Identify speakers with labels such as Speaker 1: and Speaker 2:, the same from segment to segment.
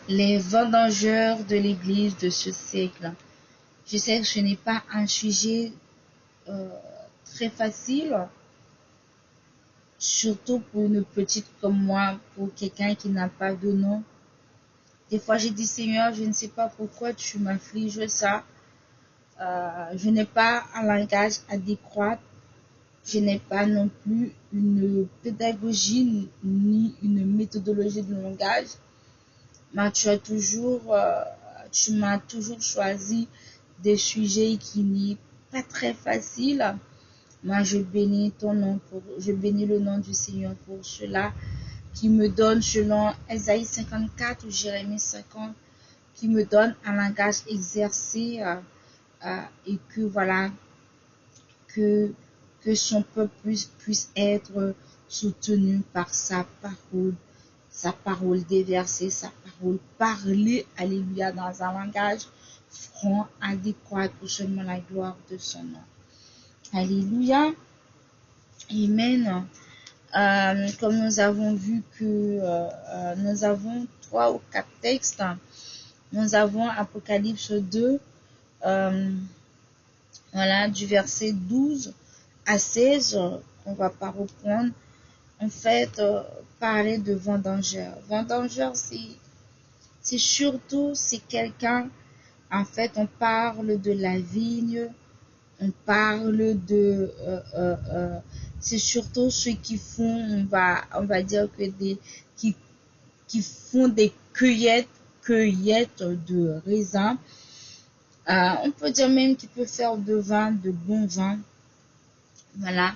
Speaker 1: Les vendangeurs de l'Église de ce siècle. Je sais que ce n'est pas un sujet euh, très facile, surtout pour une petite comme moi, pour quelqu'un qui n'a pas de nom. Des fois, j'ai dit, Seigneur, je ne sais pas pourquoi tu m'affliges ça. Je n'ai pas un langage adéquat. Je n'ai pas non plus une pédagogie ni une méthodologie de langage. Mais tu m'as toujours choisi des sujets qui n'est pas très faciles. Moi, je bénis le nom du Seigneur pour cela, qui me donne, selon Ésaïe 54 ou Jérémie 50, qui me donne un langage exercé, et que voilà, que, que son peuple puisse être soutenu par sa parole déversée, sa parole parlée, alléluia, dans un langage franc, adéquat pour seulement la gloire de son nom. Alléluia. Amen. Comme nous avons vu que nous avons 3 ou 4 textes, nous avons Apocalypse 2, voilà, du verset 12 à 16, qu'on va pas reprendre. En fait, parler de vendangeur. Vendangeur, c'est surtout, c'est quelqu'un, en fait, on parle de la vigne, on parle de, c'est surtout ceux qui font, on va dire que qui, qui font des cueillettes de raisins. On peut dire même qu'ils peuvent faire de vin, de bons vins. Voilà.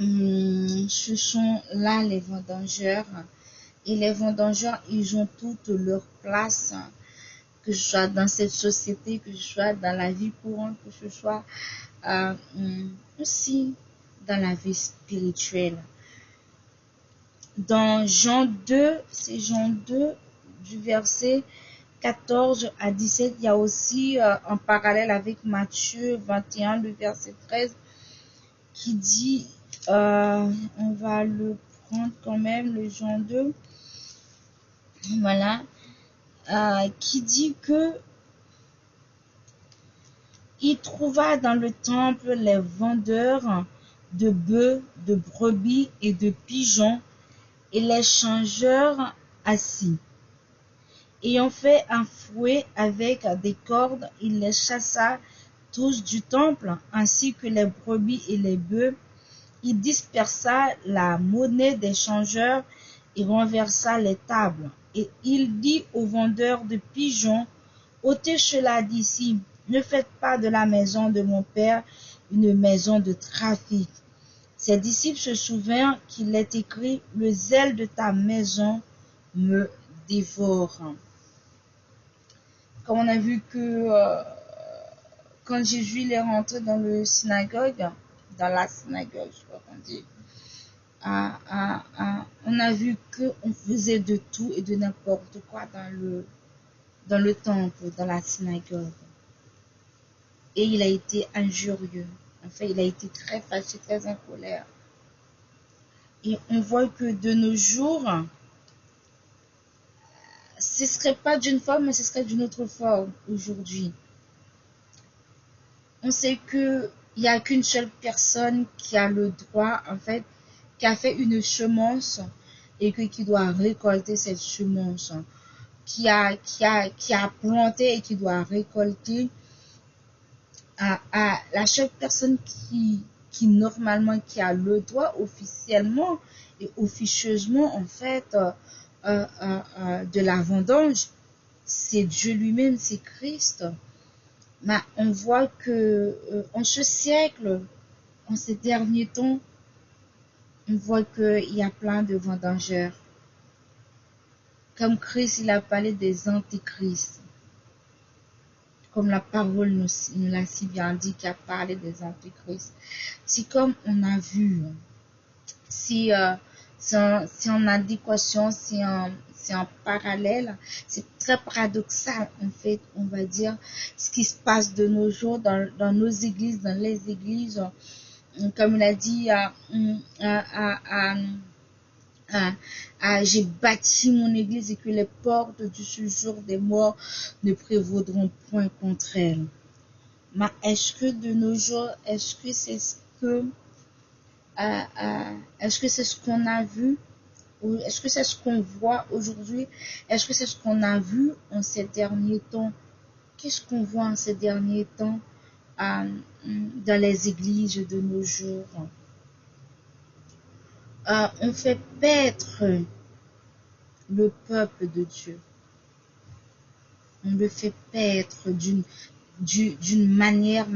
Speaker 1: Ce sont là les vendangeurs. Et les vendangeurs, ils ont toute leur place, que ce soit dans cette société, que ce soit dans la vie courante, que ce soit aussi dans la vie spirituelle. Dans Jean 2, c'est Jean 2, du verset 14 à 17, il y a aussi en parallèle avec Matthieu 21, le verset 13, qui dit, on va le prendre quand même, le Jean 2, voilà, qui dit que il trouva dans le temple les vendeurs de bœufs, de brebis et de pigeons et les changeurs assis. Ayant fait un fouet avec des cordes, il les chassa tous du temple, ainsi que les brebis et les bœufs. Il dispersa la monnaie des changeurs et renversa les tables. Et il dit aux vendeurs de pigeons, ôtez cela d'ici, ne faites pas de la maison de mon père une maison de trafic. Ses disciples se souvinrent qu'il est écrit, le zèle de ta maison me dévore. Comme on a vu que quand Jésus est rentré dans la synagogue, je crois qu'on dit, on a vu qu'on faisait de tout et de n'importe quoi dans le temple, dans la synagogue. Et il a été injurieux. En fait, il a été très fâché, très en colère. Et on voit que de nos jours, ce serait pas d'une forme, mais ce serait d'une autre forme aujourd'hui. On sait que il n'y a qu'une seule personne qui a le droit, en fait, qui a fait une semence et qui doit récolter cette semence, qui a planté et qui doit récolter. À la seule personne qui normalement qui a le droit officiellement et officieusement en fait de la vendange, c'est Dieu lui-même, c'est Christ. Mais on voit que en ce siècle, en ces derniers temps, on voit qu'il y a plein de vendangeurs. Comme Christ, il a parlé des antichrists. Comme la parole nous l'a si bien dit, qui a parlé des antichrists. C'est comme on a vu, si en adéquation, si en parallèle, c'est très paradoxal en fait, on va dire, ce qui se passe de nos jours dans nos églises, dans les églises, comme il a dit J'ai bâti mon église et que les portes du séjour des morts ne prévaudront point contre elle. Mais est-ce que de nos jours, est-ce que c'est ce qu'on a vu, ou est-ce que c'est ce qu'on voit aujourd'hui? Est-ce que c'est ce qu'on a vu en ces derniers temps? Qu'est-ce qu'on voit en ces derniers temps dans les églises de nos jours? On fait paître le peuple de Dieu. On le fait paître d'une manière,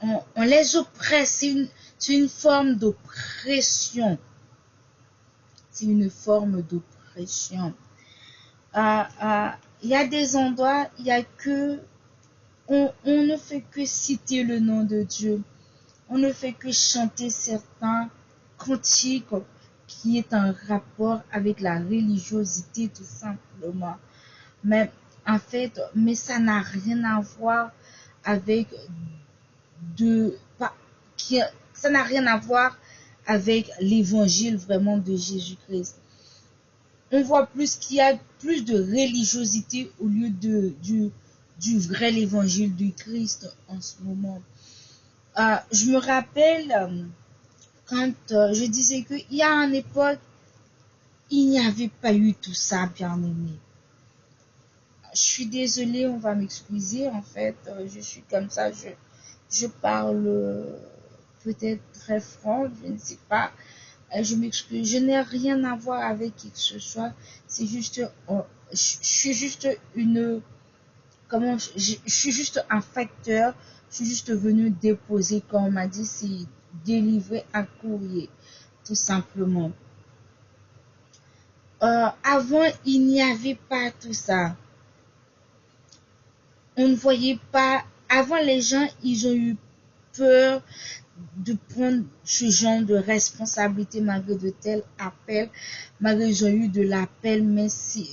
Speaker 1: on les oppresse. C'est une forme d'oppression. C'est une forme d'oppression. Il y a des endroits, il y a que on ne fait que citer le nom de Dieu. On ne fait que chanter certains cantiques qui est en rapport avec la religiosité tout simplement. Mais en fait, ça n'a rien à voir avec ça n'a rien à voir avec l'évangile vraiment de Jésus-Christ. On voit plus qu'il y a plus de religiosité au lieu du vrai évangile du Christ en ce moment. Je me rappelle quand je disais qu'il y a une époque, il n'y avait pas eu tout ça, bien aimé. Je suis désolée, on va m'excuser, en fait, je suis comme ça, je parle peut-être très franc, je ne sais pas, je m'excuse, je n'ai rien à voir avec qui que ce soit, c'est juste, je suis juste je suis juste un facteur, je suis juste venu déposer, comme on m'a dit, c'est délivrer un courrier, tout simplement. Avant, il n'y avait pas tout ça. On ne voyait pas. Avant, les gens, ils ont eu peur de prendre ce genre de responsabilité malgré de tels appels, malgré ils ont eu de l'appel, mais si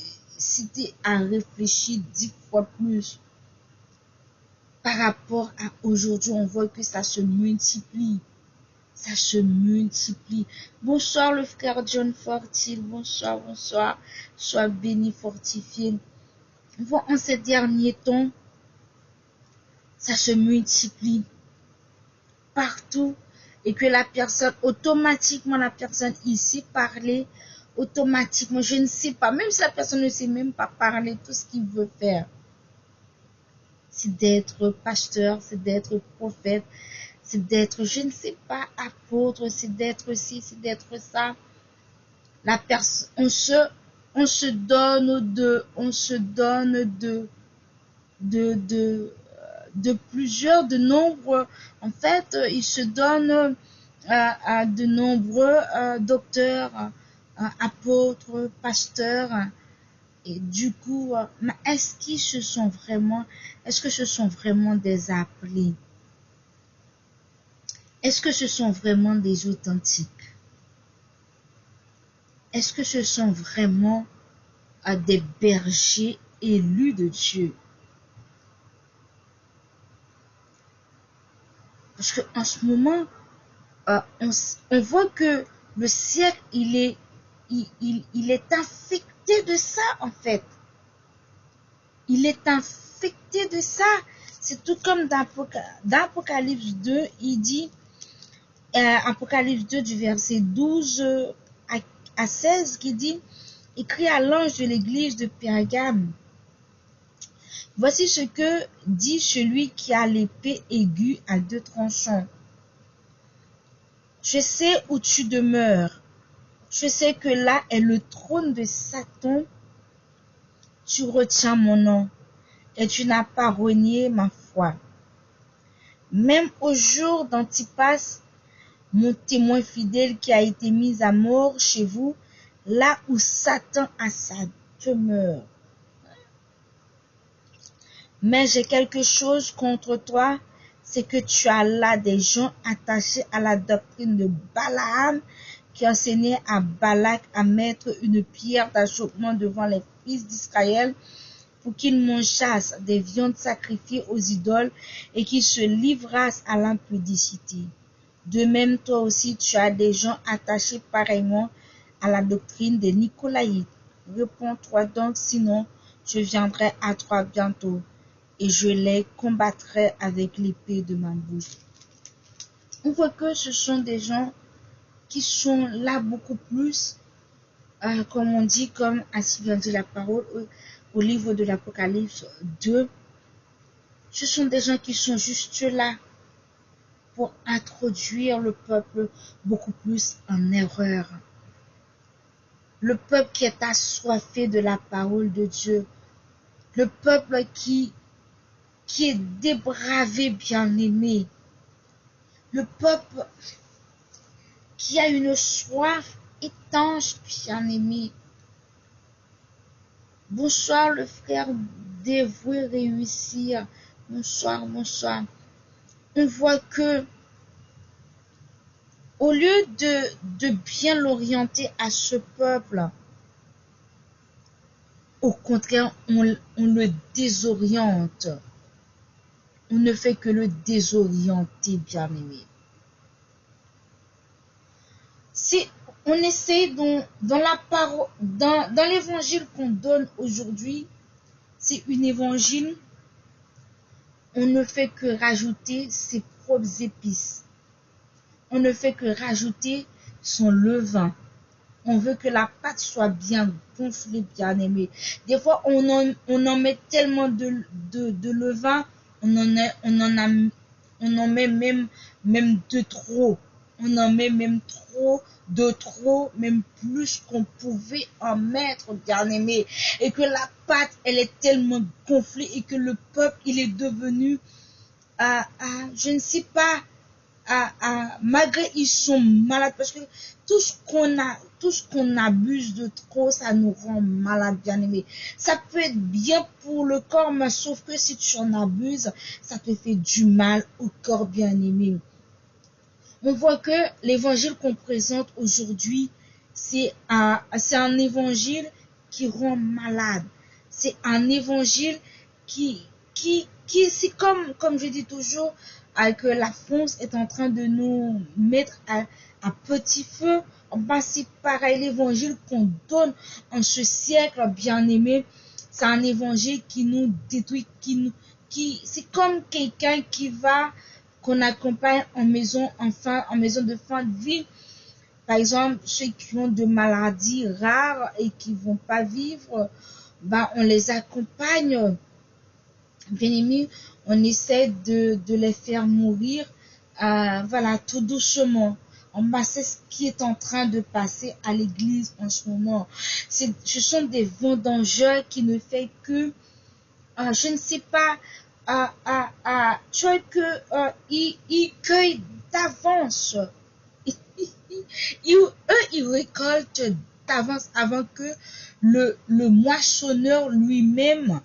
Speaker 1: tu as réfléchi 10 fois plus par rapport à aujourd'hui, on voit que ça se multiplie. Ça se multiplie. Bonsoir le frère John Fortil, bonsoir, bonsoir, sois béni, fortifié. On voit en ces derniers temps, ça se multiplie partout et que la personne, automatiquement, la personne ici parlait, automatiquement, je ne sais pas, même si la personne ne sait même pas parler, tout ce qu'il veut faire, c'est d'être pasteur, c'est d'être prophète, c'est d'être, je ne sais pas, apôtre, c'est d'être ci, c'est d'être ça. La personne, on se donne de plusieurs, de nombreux, en fait, ils se donnent à de nombreux docteurs, apôtres, pasteurs, et du coup, est-ce que ce sont vraiment des appelés? Est-ce que ce sont vraiment des authentiques? Est-ce que ce sont vraiment des bergers élus de Dieu? Parce qu'en ce moment, on voit que le siècle, il est infecté de ça, en fait. Il est infecté de ça. C'est tout comme dans Apocalypse 2, il dit, Apocalypse 2 du verset 12 à 16, qui dit, écrit à l'ange de l'église de Pergame, voici ce que dit celui qui a l'épée aiguë à 2 tranchants. Je sais où tu demeures. Je sais que là est le trône de Satan. Tu retiens mon nom et tu n'as pas renié ma foi. Même au jour d'Antipas, mon témoin fidèle qui a été mis à mort chez vous, là où Satan a sa demeure. Mais j'ai quelque chose contre toi, c'est que tu as là des gens attachés à la doctrine de Balaam qui enseignait à Balak à mettre une pierre d'achoppement devant les fils d'Israël pour qu'ils mangeassent des viandes sacrifiées aux idoles et qu'ils se livrassent à l'impudicité. De même, toi aussi, tu as des gens attachés pareillement à la doctrine des Nicolaïtes. Réponds-toi donc, sinon je viendrai à toi bientôt et je les combattrai avec l'épée de ma bouche. On voit que ce sont des gens qui sont là beaucoup plus, comme on dit, comme ainsi vient dit la parole au livre de l'Apocalypse 2. Ce sont des gens qui sont juste là pour introduire le peuple beaucoup plus en erreur. Le peuple qui est assoiffé de la parole de Dieu. Le peuple qui est débravé, bien-aimé. Le peuple qui a une soif étanche, bien-aimé. Bonsoir le frère dévoué réussir. Bonsoir, bonsoir. On voit que au lieu de bien l'orienter à ce peuple, au contraire, on le désoriente. On ne fait que le désorienter, bien-aimé. Si on essaie dans la parole, dans l'évangile qu'on donne aujourd'hui, c'est une évangile, on ne fait que rajouter ses propres épices. On ne fait que rajouter son levain. On veut que la pâte soit bien gonflée, bien aimée. Des fois, on en met tellement de levain, on en met même de trop. On en met même trop, même plus qu'on pouvait en mettre, bien aimé. Et que la pâte, elle est tellement gonflée et que le peuple, il est devenu, je ne sais pas, malgré ils sont malades, parce que tout ce qu'on abuse de trop, ça nous rend malades, bien aimé. Ça peut être bien pour le corps, mais sauf que si tu en abuses, ça te fait du mal au corps, bien aimé. On voit que l'évangile qu'on présente aujourd'hui, c'est un évangile qui rend malade. C'est un évangile qui c'est comme je dis toujours, que la France est en train de nous mettre à petit feu. C'est pareil, l'évangile qu'on donne en ce siècle, bien aimé, c'est un évangile qui nous détruit, c'est comme quelqu'un qu'on accompagne en maison de fin de vie. Par exemple, ceux qui ont de maladies rares et qui vont pas vivre, on les accompagne. Bien aimé, on essaie de les faire mourir, tout doucement. C'est ce qui est en train de passer à l'église en ce moment. Ce sont des vendangeurs qui ne font que, je ne sais pas, tu vois que ils cueillent d'avance. Ils récoltent d'avance avant que le moissonneur lui-même,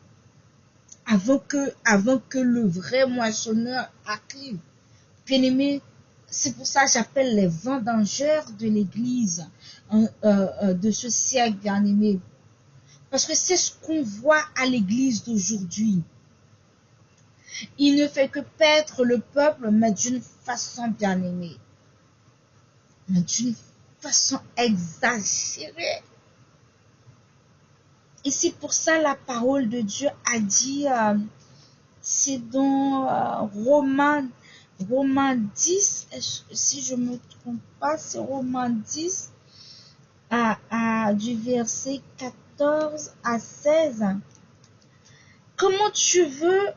Speaker 1: avant que le vrai moissonneur arrive. Bien aimé, c'est pour ça que j'appelle les vendangeurs de l'église de ce siècle, bien aimé. Parce que c'est ce qu'on voit à l'église d'aujourd'hui. Il ne fait que paître le peuple, mais d'une façon bien aimée. Mais d'une façon exagérée. Et c'est pour ça la parole de Dieu a dit, c'est dans Romains 10, si je ne me trompe pas, c'est Romains 10, du verset 14 à 16. Comment tu veux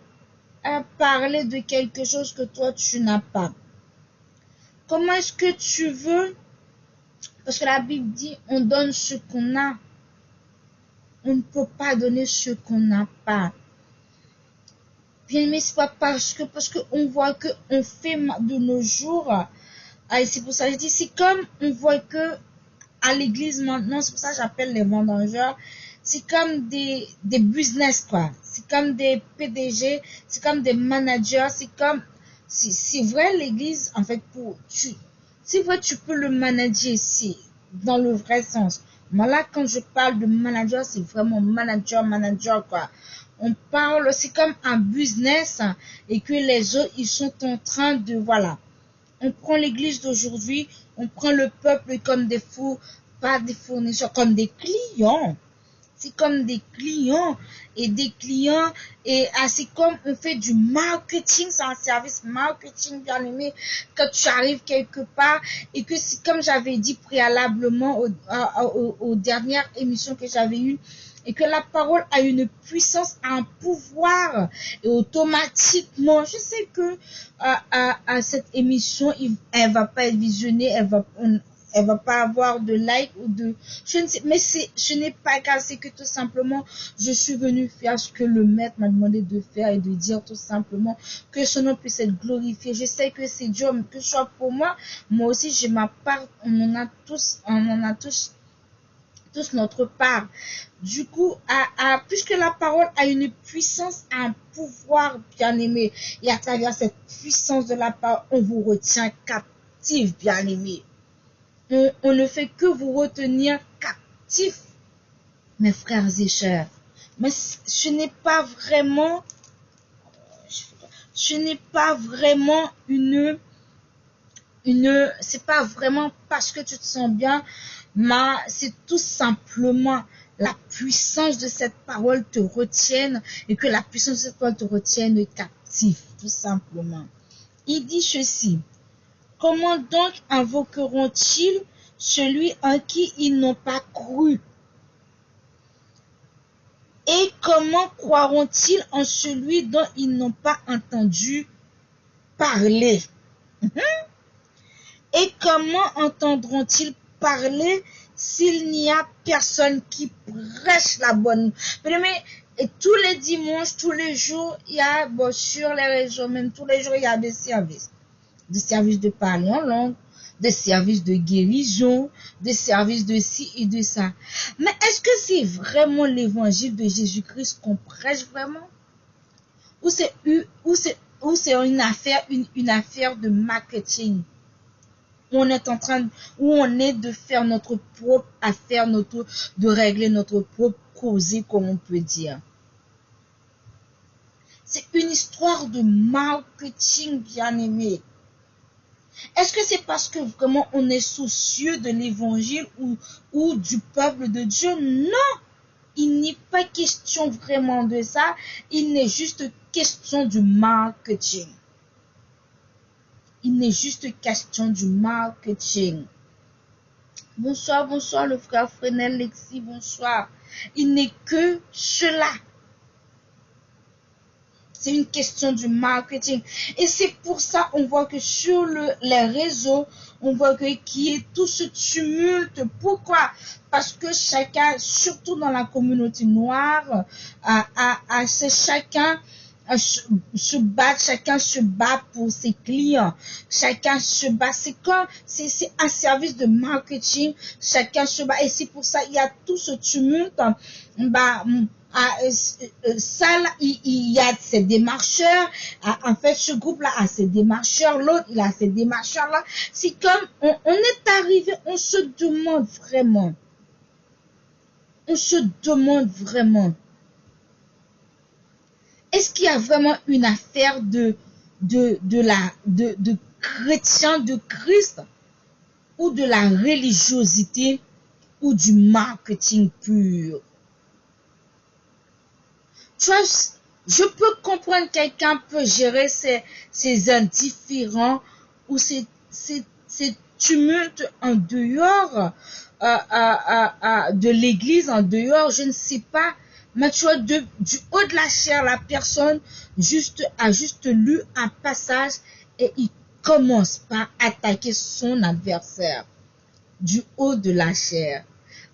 Speaker 1: parler de quelque chose que toi tu n'as pas? Comment est-ce que tu veux? Parce que la Bible dit, on donne ce qu'on a. On ne peut pas donner ce qu'on n'a pas. Bien aimé, c'est pas parce qu'on voit que on fait de nos jours. Et c'est pour ça que je dis, c'est comme on voit que à l'église maintenant, c'est pour ça que j'appelle les vendangeurs. C'est comme des business, quoi. C'est comme des PDG, c'est comme des managers, c'est vrai l'église, en fait, c'est vrai, tu peux le manager ici, dans le vrai sens. Mais là, quand je parle de manager, c'est vraiment manager, quoi. On parle, c'est comme un business, et que les autres, ils sont en train de, voilà. On prend l'église d'aujourd'hui, on prend le peuple comme des fous, pas des fournisseurs, comme des clients. C'est comme des clients et des clients et c'est comme on fait du marketing, c'est un service marketing bien aimé quand tu arrives quelque part et que c'est comme j'avais dit préalablement aux dernières émissions que j'avais eues et que la parole a une puissance, un pouvoir et automatiquement, je sais que à cette émission, elle va pas être visionnée, elle va pas avoir de like ou de je ne sais mais ce n'est pas grave, c'est que tout simplement je suis venue faire ce que le maître m'a demandé de faire et de dire tout simplement que son nom puisse être glorifié. Je sais que c'est dur, mais que ce soit pour moi aussi j'ai ma part, on en a tous notre part. Du coup, puisque la parole a une puissance, un pouvoir bien aimé, et à travers cette puissance de la parole, on vous retient captif bien aimé. On ne fait que vous retenir captif, mes frères et sœurs. Mais ce n'est pas vraiment c'est pas vraiment parce que tu te sens bien, mais c'est tout simplement la puissance de cette parole te retienne et que la puissance de cette parole te retienne captif, tout simplement. Il dit ceci: comment donc invoqueront-ils celui en qui ils n'ont pas cru? Et comment croiront-ils en celui dont ils n'ont pas entendu parler? Et comment entendront-ils parler s'il n'y a personne qui prêche la bonne? Mais tous les dimanches, tous les jours, il y a, sur les réseaux, même tous les jours, il y a des services de parler en langue, des services de guérison, des services de ci et de ça. Mais est-ce que c'est vraiment l'évangile de Jésus-Christ qu'on prêche vraiment? Ou c'est une affaire de marketing? Où on est de faire notre propre affaire, de régler notre propre causée, comme on peut dire. C'est une histoire de marketing, bien aimé. Est-ce que c'est parce que vraiment on est soucieux de l'évangile ou du peuple de Dieu? Non, il n'est pas question vraiment de ça. Il n'est juste question du marketing. Il n'est juste question du marketing. Bonsoir, le frère Fresnel Lexi, bonsoir. Il n'est que cela. C'est une question du marketing. Et c'est pour ça, on voit que sur les réseaux, on voit qu'il y a tout ce tumulte. Pourquoi? Parce que chacun, surtout dans la communauté noire, c'est chacun chacun se bat pour ses clients, chacun se bat, c'est un service de marketing, chacun se bat, et c'est pour ça il y a tout ce tumulte. Ça là, il y a ces démarcheurs, en fait ce groupe là a ses démarcheurs, l'autre il a ses démarcheurs là, c'est comme on est arrivé, on se demande vraiment, est-ce qu'il y a vraiment une affaire de chrétiens de Christ ou de la religiosité ou du marketing pur? Tu vois, je peux comprendre quelqu'un peut gérer ses indifférents ou ses tumultes en dehors de l'église, en dehors, je ne sais pas. Mais tu vois, du haut de la chair, la personne a juste lu un passage et il commence par attaquer son adversaire. Du haut de la chair.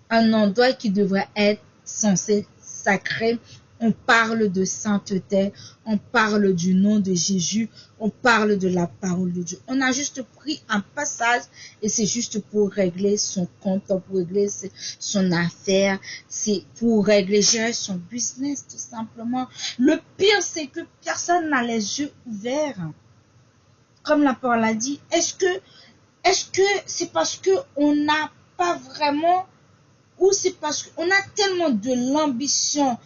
Speaker 1: Un endroit qui devrait être censé sacré. On parle de sainteté, on parle du nom de Jésus, on parle de la parole de Dieu. On a juste pris un passage et c'est juste pour régler son compte, pour régler son affaire, c'est pour gérer son business tout simplement. Le pire, c'est que personne n'a les yeux ouverts. Comme la parole a dit, est-ce que c'est parce que on n'a pas vraiment, ou c'est parce qu'on a tellement de l'ambition,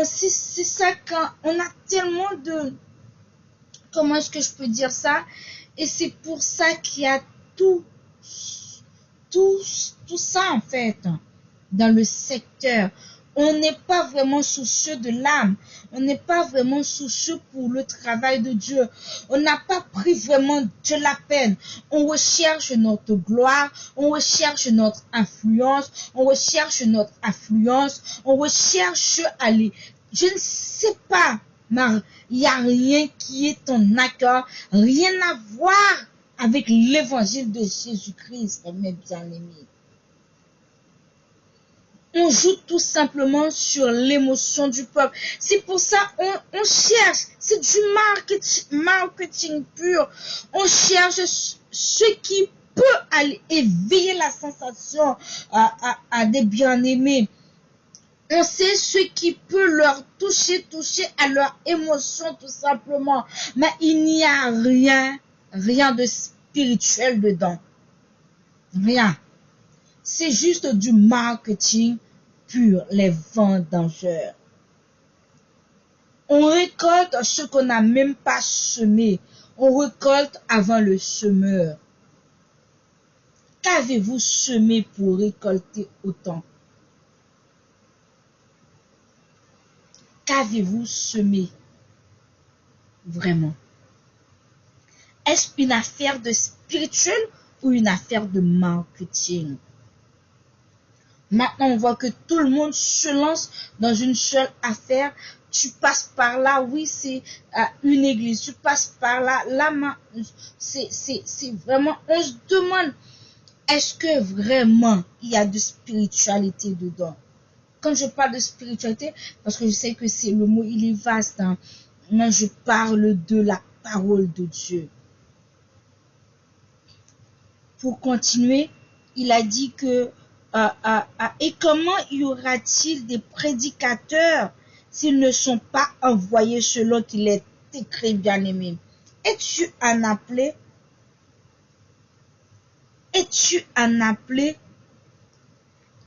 Speaker 1: c'est ça, quand on a tellement de, comment est-ce que je peux dire ça, et c'est pour ça qu'il y a tout tout ça en fait dans le secteur. On n'est pas vraiment soucieux de l'âme. On n'est pas vraiment soucieux pour le travail de Dieu. On n'a pas pris vraiment de la peine. On recherche notre gloire. On recherche notre influence. On recherche notre affluence. On recherche aller. Je ne sais pas, mais il n'y a rien qui est en accord. Rien à voir avec l'évangile de Jésus-Christ, mes bien-aimés. On joue tout simplement sur l'émotion du peuple. C'est pour ça on cherche. C'est du marketing pur. On cherche ce qui peut aller éveiller la sensation à des bien-aimés. On sait ce qui peut leur toucher à leur émotion tout simplement. Mais il n'y a rien de spirituel dedans. Rien. C'est juste du marketing pur, les vendangeurs. On récolte ce qu'on n'a même pas semé. On récolte avant le semeur. Qu'avez-vous semé pour récolter autant? Qu'avez-vous semé vraiment? Est-ce une affaire de spirituel ou une affaire de marketing? Maintenant, on voit que tout le monde se lance dans une seule affaire. Tu passes par là, oui, c'est une église. Tu passes par là, c'est vraiment, on se demande, est-ce que vraiment il y a de spiritualité dedans? Quand je parle de spiritualité, parce que je sais que c'est le mot, il est vaste, hein, mais je parle de la parole de Dieu. Pour continuer, il a dit que et comment y aura-t-il des prédicateurs s'ils ne sont pas envoyés selon qu'il est écrit, bien-aimé? Es-tu un appelé? Es-tu un appelé?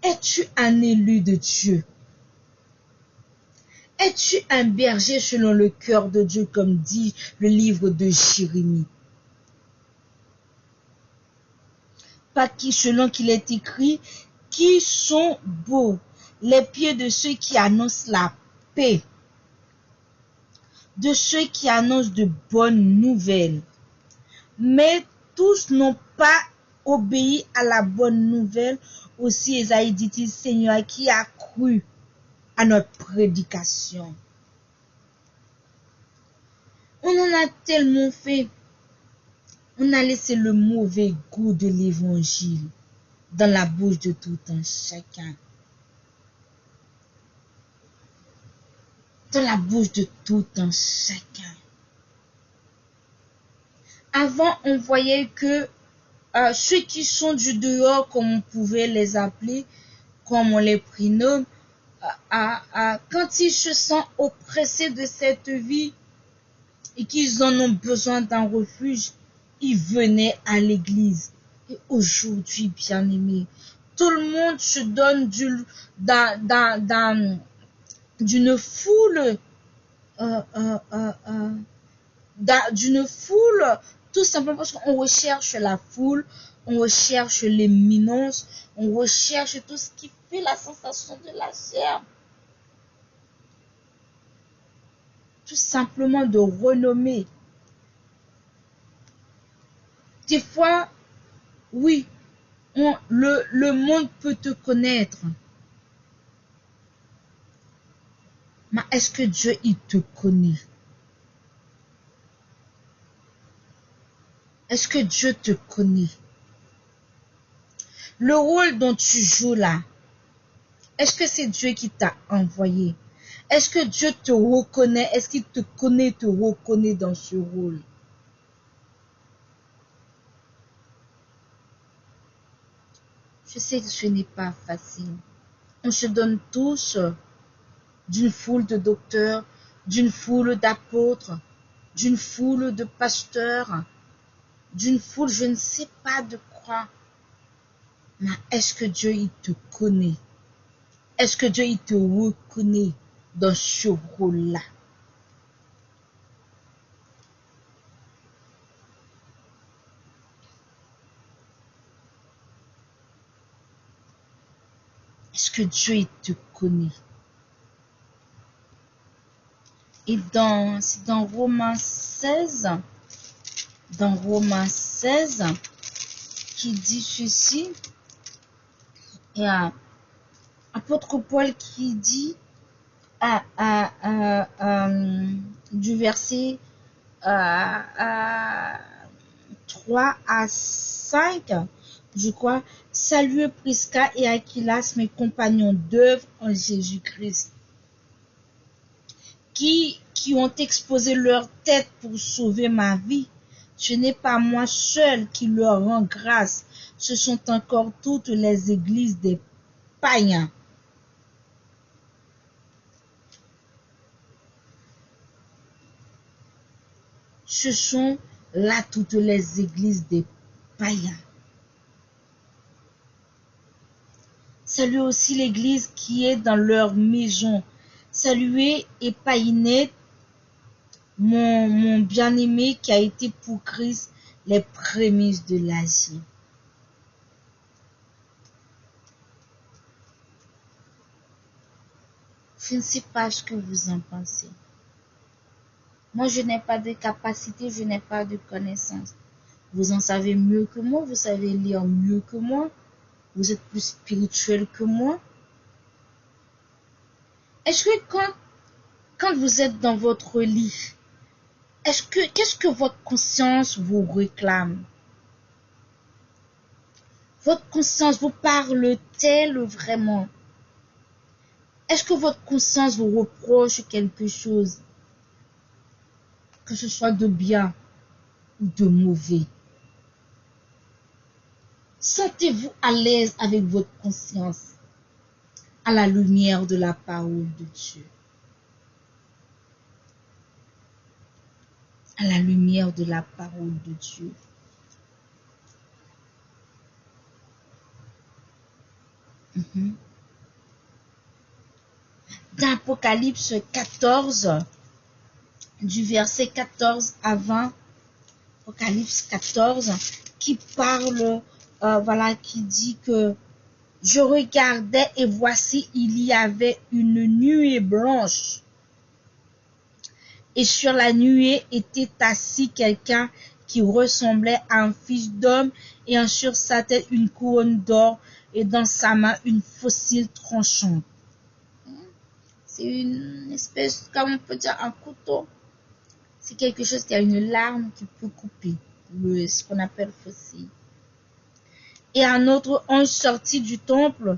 Speaker 1: Es-tu un élu de Dieu? Es-tu un berger selon le cœur de Dieu, comme dit le livre de Jérémie? Pas qui, selon qu'il est écrit, qui sont beaux les pieds de ceux qui annoncent la paix, de ceux qui annoncent de bonnes nouvelles. Mais tous n'ont pas obéi à la bonne nouvelle. Aussi Ésaïe dit-il, Seigneur, qui a cru à notre prédication. On en a tellement fait. On a laissé le mauvais goût de l'évangile dans la bouche de tout un chacun. Dans la bouche de tout un chacun. Avant, on voyait que ceux qui sont du dehors, comme on pouvait les appeler, comme on les prénomme, quand ils se sentent oppressés de cette vie et qu'ils en ont besoin d'un refuge, ils venaient à l'église. Et aujourd'hui, bien-aimés, tout le monde se donne d'une foule, tout simplement parce qu'on recherche la foule, on recherche l'éminence, on recherche tout ce qui fait la sensation de la chair. Tout simplement de renommée. Des fois, oui, le monde peut te connaître. Mais est-ce que Dieu, il te connaît? Est-ce que Dieu te connaît? Le rôle dont tu joues là, est-ce que c'est Dieu qui t'a envoyé? Est-ce que Dieu te reconnaît? Est-ce qu'il te connaît, te reconnaît dans ce rôle? Je sais que ce n'est pas facile. On se donne tous d'une foule de docteurs, d'une foule d'apôtres, d'une foule de pasteurs, d'une foule, je ne sais pas de quoi. Mais est-ce que Dieu, il te connaît? Est-ce que Dieu, il te reconnaît dans ce rôle-là? Est-ce que Dieu te connaît? Et c'est dans Romains 16, qui dit ceci, et apôtre Paul qui dit du verset 3 à 5, je crois, saluez Prisca et Aquilas, mes compagnons d'œuvre en Jésus-Christ, qui ont exposé leur tête pour sauver ma vie. Ce n'est pas moi seul qui leur rend grâce, ce sont encore toutes les églises des païens. Ce sont là toutes les églises des païens. Saluez aussi l'église qui est dans leur maison. Saluez Épaïnette, mon bien-aimé qui a été pour Christ les prémices de l'Asie. Je ne sais pas ce que vous en pensez. Moi, je n'ai pas de capacité, je n'ai pas de connaissances. Vous en savez mieux que moi, vous savez lire mieux que moi, vous êtes plus spirituel que moi. Est-ce que quand vous êtes dans votre lit, qu'est-ce que votre conscience vous réclame? Votre conscience vous parle-t-elle vraiment? Est-ce que votre conscience vous reproche quelque chose? Que ce soit de bien ou de mauvais. Sentez-vous à l'aise avec votre conscience à la lumière de la parole de Dieu. À la lumière de la parole de Dieu. Dans Apocalypse 14, du verset 14 à 20, Apocalypse 14, qui parle, qui dit que je regardais et voici il y avait une nuée blanche. Et sur la nuée était assis quelqu'un qui ressemblait à un fils d'homme, et sur sa tête une couronne d'or, et dans sa main une faucille tranchante. C'est une espèce, comme on peut dire, un couteau. C'est quelque chose qui a une lame qui peut couper, ce qu'on appelle faucille. Et un autre ange sortit du temple,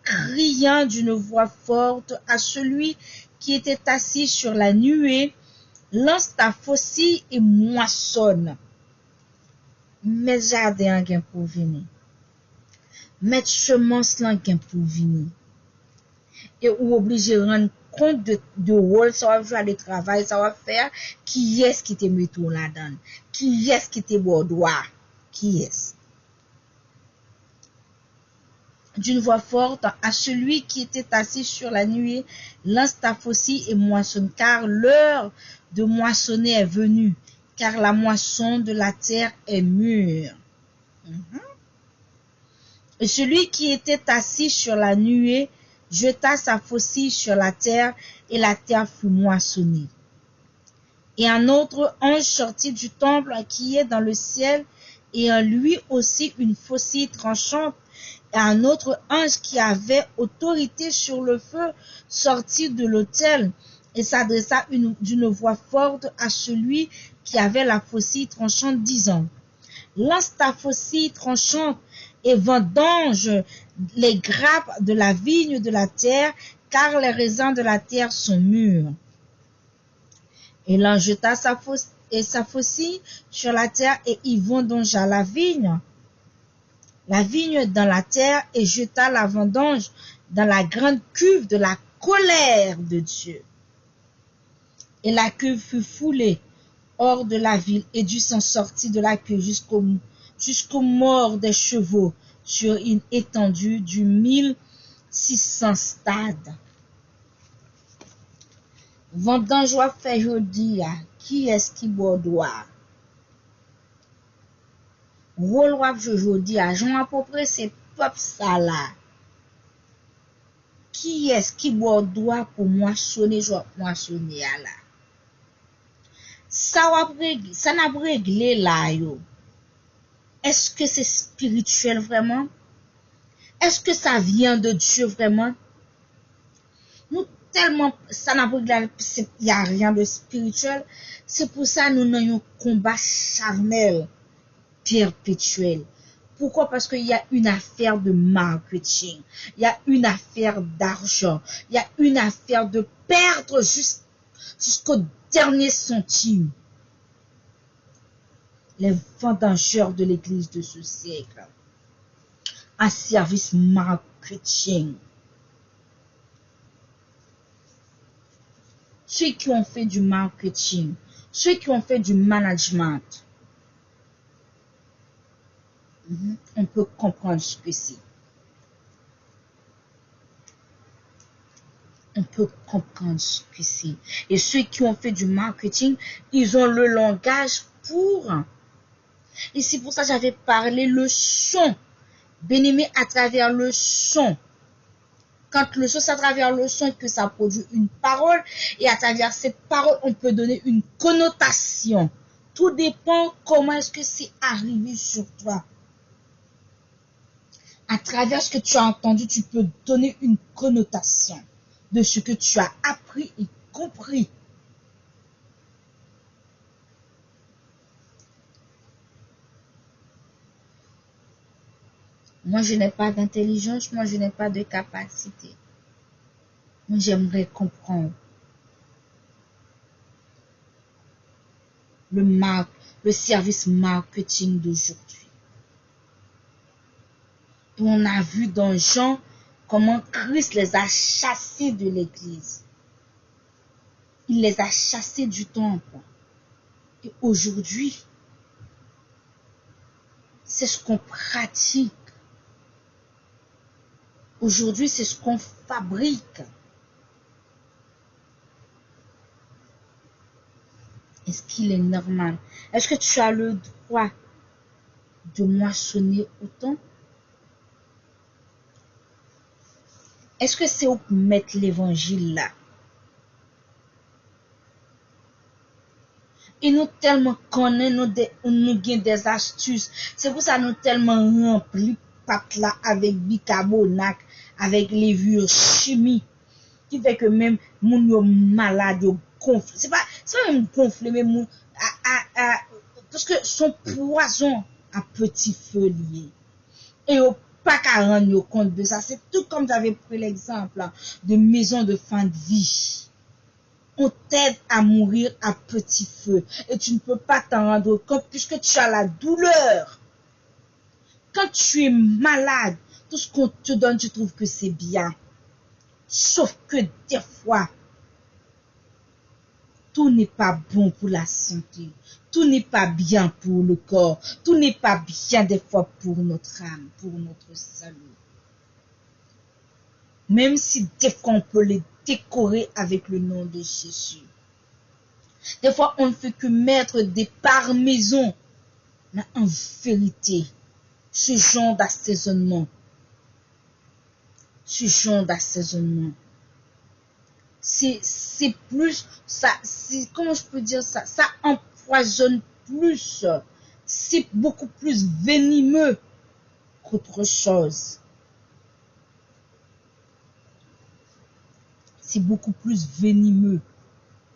Speaker 1: criant d'une voix forte à celui qui était assis sur la nuée, lance ta faucille et moissonne. Mes jardins gain pour venir. Mettre semence là gain pour venir. Et ou obligé de rendre compte de rôle, ça va faire le travail, ça va faire, qui est-ce qui te met tout là-dedans? Qui est-ce qui te bordoie? Qui est-ce? D'une voix forte à celui qui était assis sur la nuée, lance ta faucille et moissonne, car l'heure de moissonner est venue, car la moisson de la terre est mûre. Et celui qui était assis sur la nuée jeta sa faucille sur la terre, et la terre fut moissonnée. Et un autre ange sortit du temple qui est dans le ciel, et en lui aussi une faucille tranchante. Et un autre ange qui avait autorité sur le feu sortit de l'autel et s'adressa d'une voix forte à celui qui avait la faucille tranchante, disant: lance ta faucille tranchante et vendange les grappes de la vigne de la terre, car les raisins de la terre sont mûrs. Et l'ange jeta sa faucille sur la terre et y vendangea la vigne dans la terre, et jeta la vendange dans la grande cuve de la colère de Dieu. Et la cuve fut foulée hors de la ville, et du sang sortit de la cuve jusqu'aux morts des chevaux sur une étendue du 1600 stades. Vendange wa fait jodi, qui est-ce qui bordoie? Rôle wap jodi, j'en à peu près c'est peuple ça là. qui est-ce qui doit pour moissonner, je moissonner là? Ça n'a pas réglé là, yo. Est-ce que c'est spirituel vraiment? Est-ce que ça vient de Dieu vraiment? Nous tellement, ça n'a pas réglé, il n'y a rien de spirituel. C'est pour ça nous avons un combat charnel, perpétuel. Pourquoi? Parce qu'il y a une affaire de marketing, il y a une affaire d'argent, il y a une affaire de perdre jusqu'au dernier centime. Les vendangeurs de l'église de ce siècle, un service marketing. Ceux qui ont fait du marketing, ceux qui ont fait du management, on peut comprendre ce que c'est. On peut comprendre ce que c'est. Et ceux qui ont fait du marketing, ils ont le langage pour. Et c'est pour ça que j'avais parlé le son. Bien-aimé, à travers le son. Quand le son, c'est à travers le son que ça produit une parole. Et à travers cette parole, on peut donner une connotation. Tout dépend comment est-ce que c'est arrivé sur toi. À travers ce que tu as entendu, tu peux donner une connotation de ce que tu as appris et compris. Moi, je n'ai pas d'intelligence, moi, je n'ai pas de capacité. Moi, j'aimerais comprendre le service marketing d'aujourd'hui. On a vu dans Jean comment Christ les a chassés de l'église. Il les a chassés du temple. Et aujourd'hui, c'est ce qu'on pratique. Aujourd'hui, c'est ce qu'on fabrique. Est-ce qu'il est normal? Est-ce que tu as le droit de moissonner autant? Est-ce que c'est où mettre l'évangile là? Et nous tellement connaissons, nous avons des astuces. C'est pour ça que nous tellement remplis pâte là avec bicarbonate, avec levure chimique, qui fait que même moun yo malade, yo gonfle. C'est pas même gonfler, mais moun, parce que son poison à petit feu lié. Et au pas qu'à rendre compte de ça. C'est tout comme j'avais pris l'exemple là, de maison de fin de vie. On t'aide à mourir à petit feu. Et tu ne peux pas t'en rendre compte puisque tu as la douleur. Quand tu es malade, tout ce qu'on te donne, tu trouves que c'est bien. Sauf que des fois, tout n'est pas bon pour la santé. Tout n'est pas bien pour le corps. Tout n'est pas bien des fois pour notre âme, pour notre salut. Même si des fois on peut les décorer avec le nom de Jésus. Des fois, on ne fait que mettre des parmesans. Mais en vérité, ce genre d'assaisonnement, c'est plus, ça, comment je peux dire ça? Ça empoisonne plus. C'est beaucoup plus venimeux qu'autre chose. C'est beaucoup plus venimeux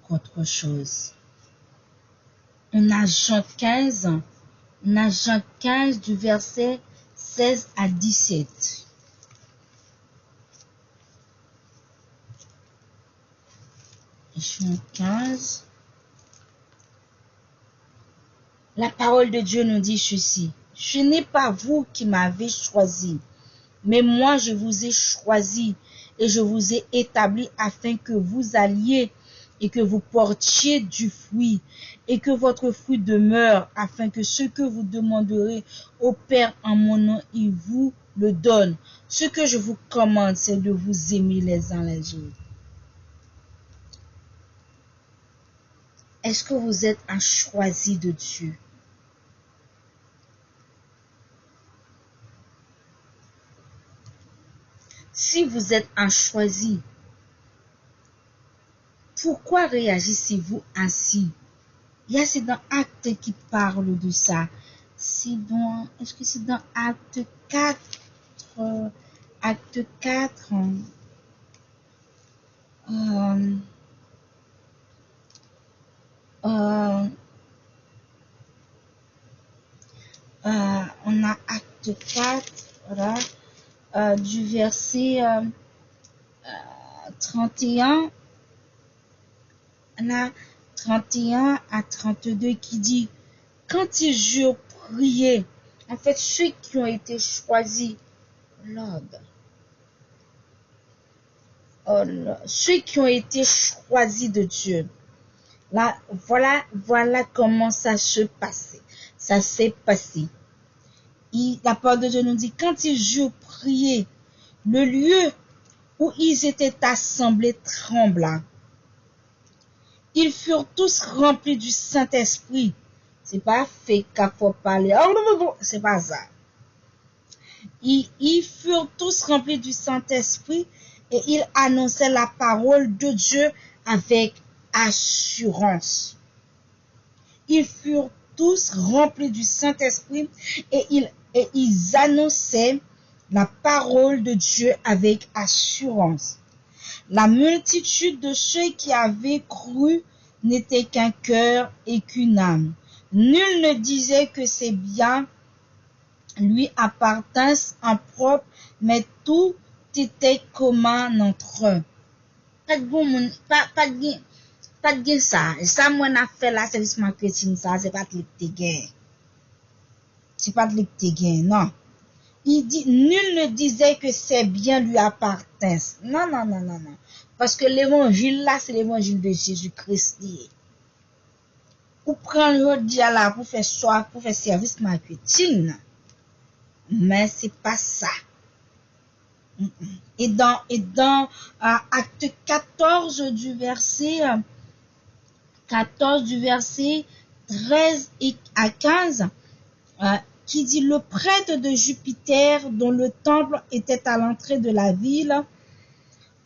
Speaker 1: qu'autre chose. On a Jean 15 du verset 16 à 17. Jean 15. La parole de Dieu nous dit ceci. Ce n'est pas vous qui m'avez choisi, mais moi je vous ai choisi et je vous ai établi afin que vous alliez et que vous portiez du fruit et que votre fruit demeure, afin que ce que vous demanderez au Père en mon nom, il vous le donne. Ce que je vous commande, c'est de vous aimer les uns les autres. Est-ce que vous êtes un choisi de Dieu? Si Si vous êtes un choisi, pourquoi réagissez-vous ainsi? C'est dans Acte qui parle de ça. Est-ce que c'est dans Acte 4? Acte 4. Euh, euh, on a Acte 4, voilà, du verset 31. On a 31 à 32 qui dit, quand ils eurent prié, en fait, ceux qui ont été choisis, ceux qui ont été choisis de Dieu, là, voilà comment ça se passait. Ça s'est passé. La parole de Dieu nous dit, quand ils eurent prié, le lieu où ils étaient assemblés trembla. Ils furent tous remplis du Saint-Esprit. C'est pas fait qu'il faut parler. C'est pas ça. Ils furent tous remplis du Saint-Esprit et ils annonçaient la parole de Dieu avec assurance. Ils furent tous remplis du Saint-Esprit et ils annonçaient la parole de Dieu avec assurance. La multitude de ceux qui avaient cru n'était qu'un cœur et qu'une âme. Nul ne disait que ses biens lui appartinssent en propre, mais tout était commun entre eux. Pas de ça. Ça, moi, n'a fait la service marketing, ça, c'est pas de l'éptégain. C'est pas de l'éptégain, non. Il dit, nul ne disait que ses biens lui appartinssent. Non. Parce que l'évangile là, c'est l'évangile de Jésus-Christ. Ou prendre le dia là pour faire service marketing. Mais c'est pas ça. Et dans acte 14 du verset 13 à 15, qui dit, le prêtre de Jupiter, dont le temple était à l'entrée de la ville,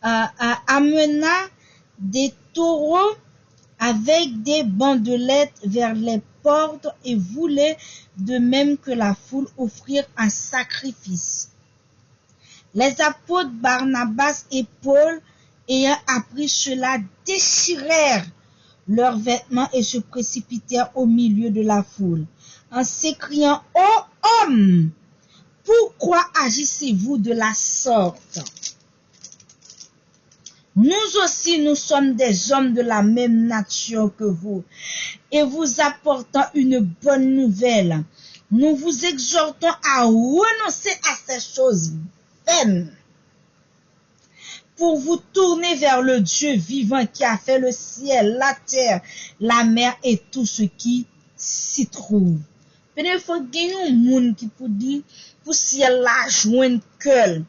Speaker 1: amena des taureaux avec des bandelettes vers les portes et voulait, de même que la foule, offrir un sacrifice. Les apôtres Barnabas et Paul, ayant appris cela, déchirèrent leurs vêtements et se précipitèrent au milieu de la foule, en s'écriant, « Ô hommes, pourquoi agissez-vous de la sorte? Nous aussi, nous sommes des hommes de la même nature que vous, et vous apportant une bonne nouvelle. Nous vous exhortons à renoncer à ces choses vaines, pour vous tourner vers le Dieu vivant qui a fait le ciel, la terre, la mer et tout ce qui s'y trouve. Il faut gagner un monde qui peut dire, pour ciel là joindre cœur,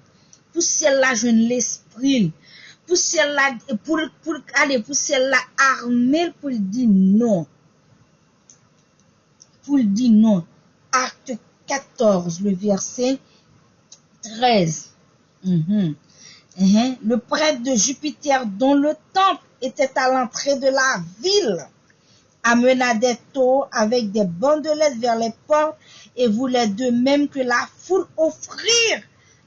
Speaker 1: pour ciel là joindre l'esprit, pour ciel là, pour ciel là armé pour dire non. Pour dire non. Acte 14, le verset 13. Le prêtre de Jupiter, dont le temple était à l'entrée de la ville, amena des taureaux avec des bandelettes vers les portes et voulait, de même que la foule, offrir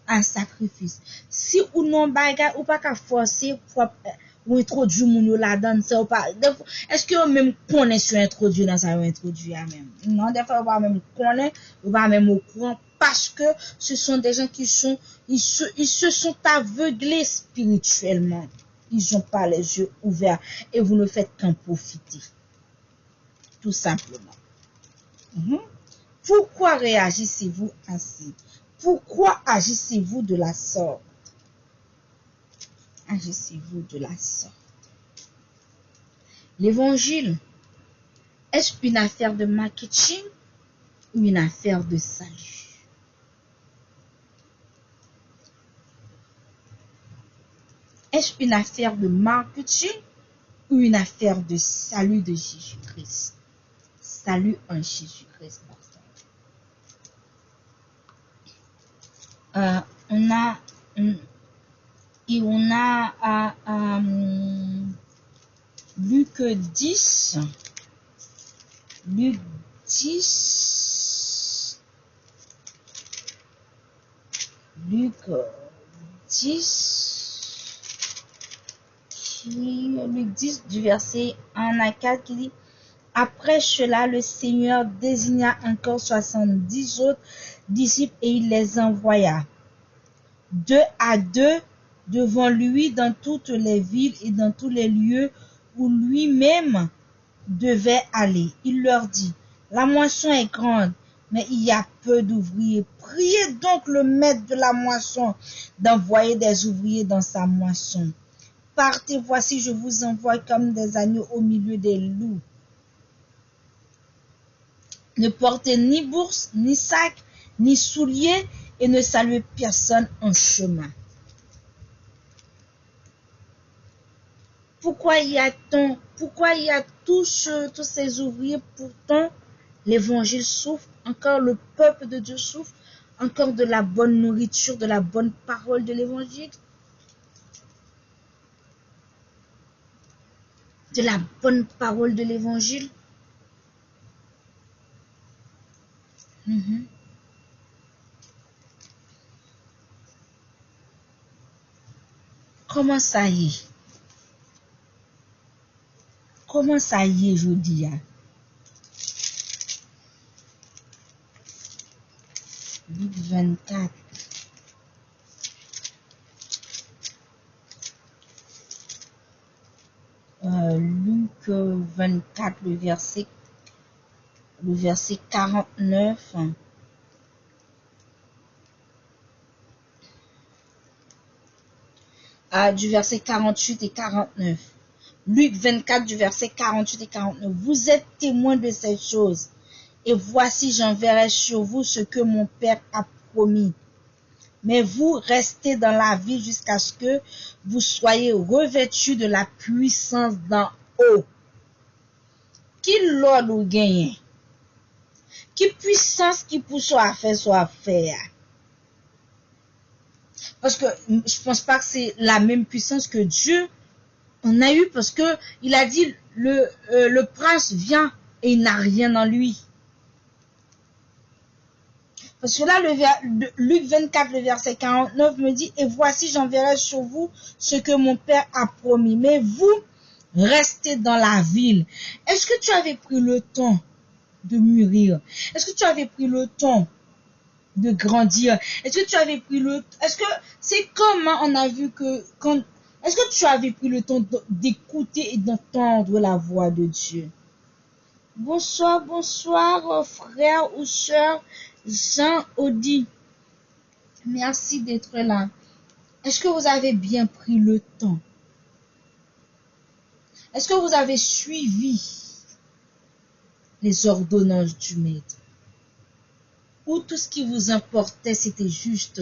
Speaker 1: un sacrifice. Si ou non bagay ou pas qu'à forcer ou introduire moun là-dedans, ça ou pas. Est-ce que vous même connaissez introduire dans ça ou introduire même? Non, des fois, ou pas même connaître, ou pas même au courant, parce que ce sont des gens qui ils se sont aveuglés spirituellement. Ils n'ont pas les yeux ouverts et vous ne faites qu'en profiter. Tout simplement. Pourquoi réagissez-vous ainsi? Pourquoi agissez-vous de la sorte? Agissez-vous de la sorte. L'évangile, est-ce une affaire de marketing ou une affaire de salut? Est-ce une affaire de marketing ou une affaire de salut de Jésus-Christ? Salut en Jésus-Christ. On a Et on a Luc 10. Luc 10. Luc 10. Luc 10 du verset 1 à 4 qui dit: après cela, le Seigneur désigna encore 70 autres disciples et il les envoya, 2 à 2, devant lui dans toutes les villes et dans tous les lieux où lui-même devait aller. Il leur dit: la moisson est grande, mais il y a peu d'ouvriers. Priez donc le maître de la moisson d'envoyer des ouvriers dans sa moisson. Partez, voici, je vous envoie comme des agneaux au milieu des loups. Ne portez ni bourse, ni sac, ni souliers, et ne saluez personne en chemin. Pourquoi y a tous ces ouvriers? Pourtant, l'évangile souffre, encore le peuple de Dieu souffre, encore de la bonne nourriture, de la bonne parole de l'évangile, de la bonne parole de l'évangile. Comment ça y est? Comment ça y est, je dis? Luc 24. Luc 24, le verset 49. Du verset 48 et 49. Luc 24 du verset 48 et 49. Vous êtes témoins de ces choses. Et voici, j'enverrai sur vous ce que mon Père a promis. Mais vous restez dans la ville jusqu'à ce que vous soyez revêtus de la puissance d'en haut. Qui l'ordre ou gagne? Qui puissance qui pousse à faire? Parce que je pense pas que c'est la même puissance que Dieu on a eu, parce que il a dit le prince vient et il n'a rien en lui. Parce que là, Luc 24, le verset 49 me dit: et voici, j'enverrai sur vous ce que mon Père a promis. Mais vous, restez dans la ville. Est-ce que tu avais pris le temps de mûrir? Est-ce que tu avais pris le temps de grandir? Est-ce que tu avais pris est-ce que c'est comment on a vu que est-ce que tu avais pris le temps d'écouter et d'entendre la voix de Dieu? Bonsoir, frère ou sœur Jean Audi. Merci d'être là. Est-ce que vous avez bien pris le temps? Est-ce que vous avez suivi les ordonnances du Maître? Ou tout ce qui vous importait, c'était juste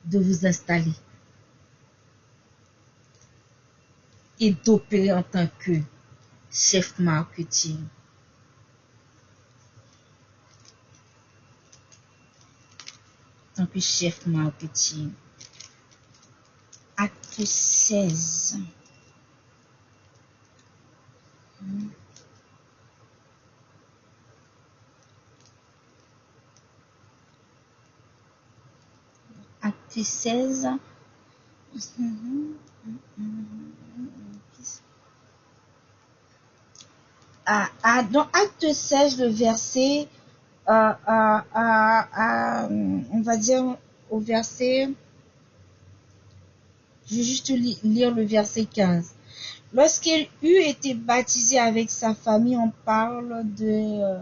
Speaker 1: de vous installer et d'opérer en tant que chef marketing? En tant que chef marketing. Acte 16. Acte 16. Dans Acte 16, le verset, on va dire au verset, je vais juste lire le verset 15. Lorsqu'il eut été baptisé avec sa famille, on parle de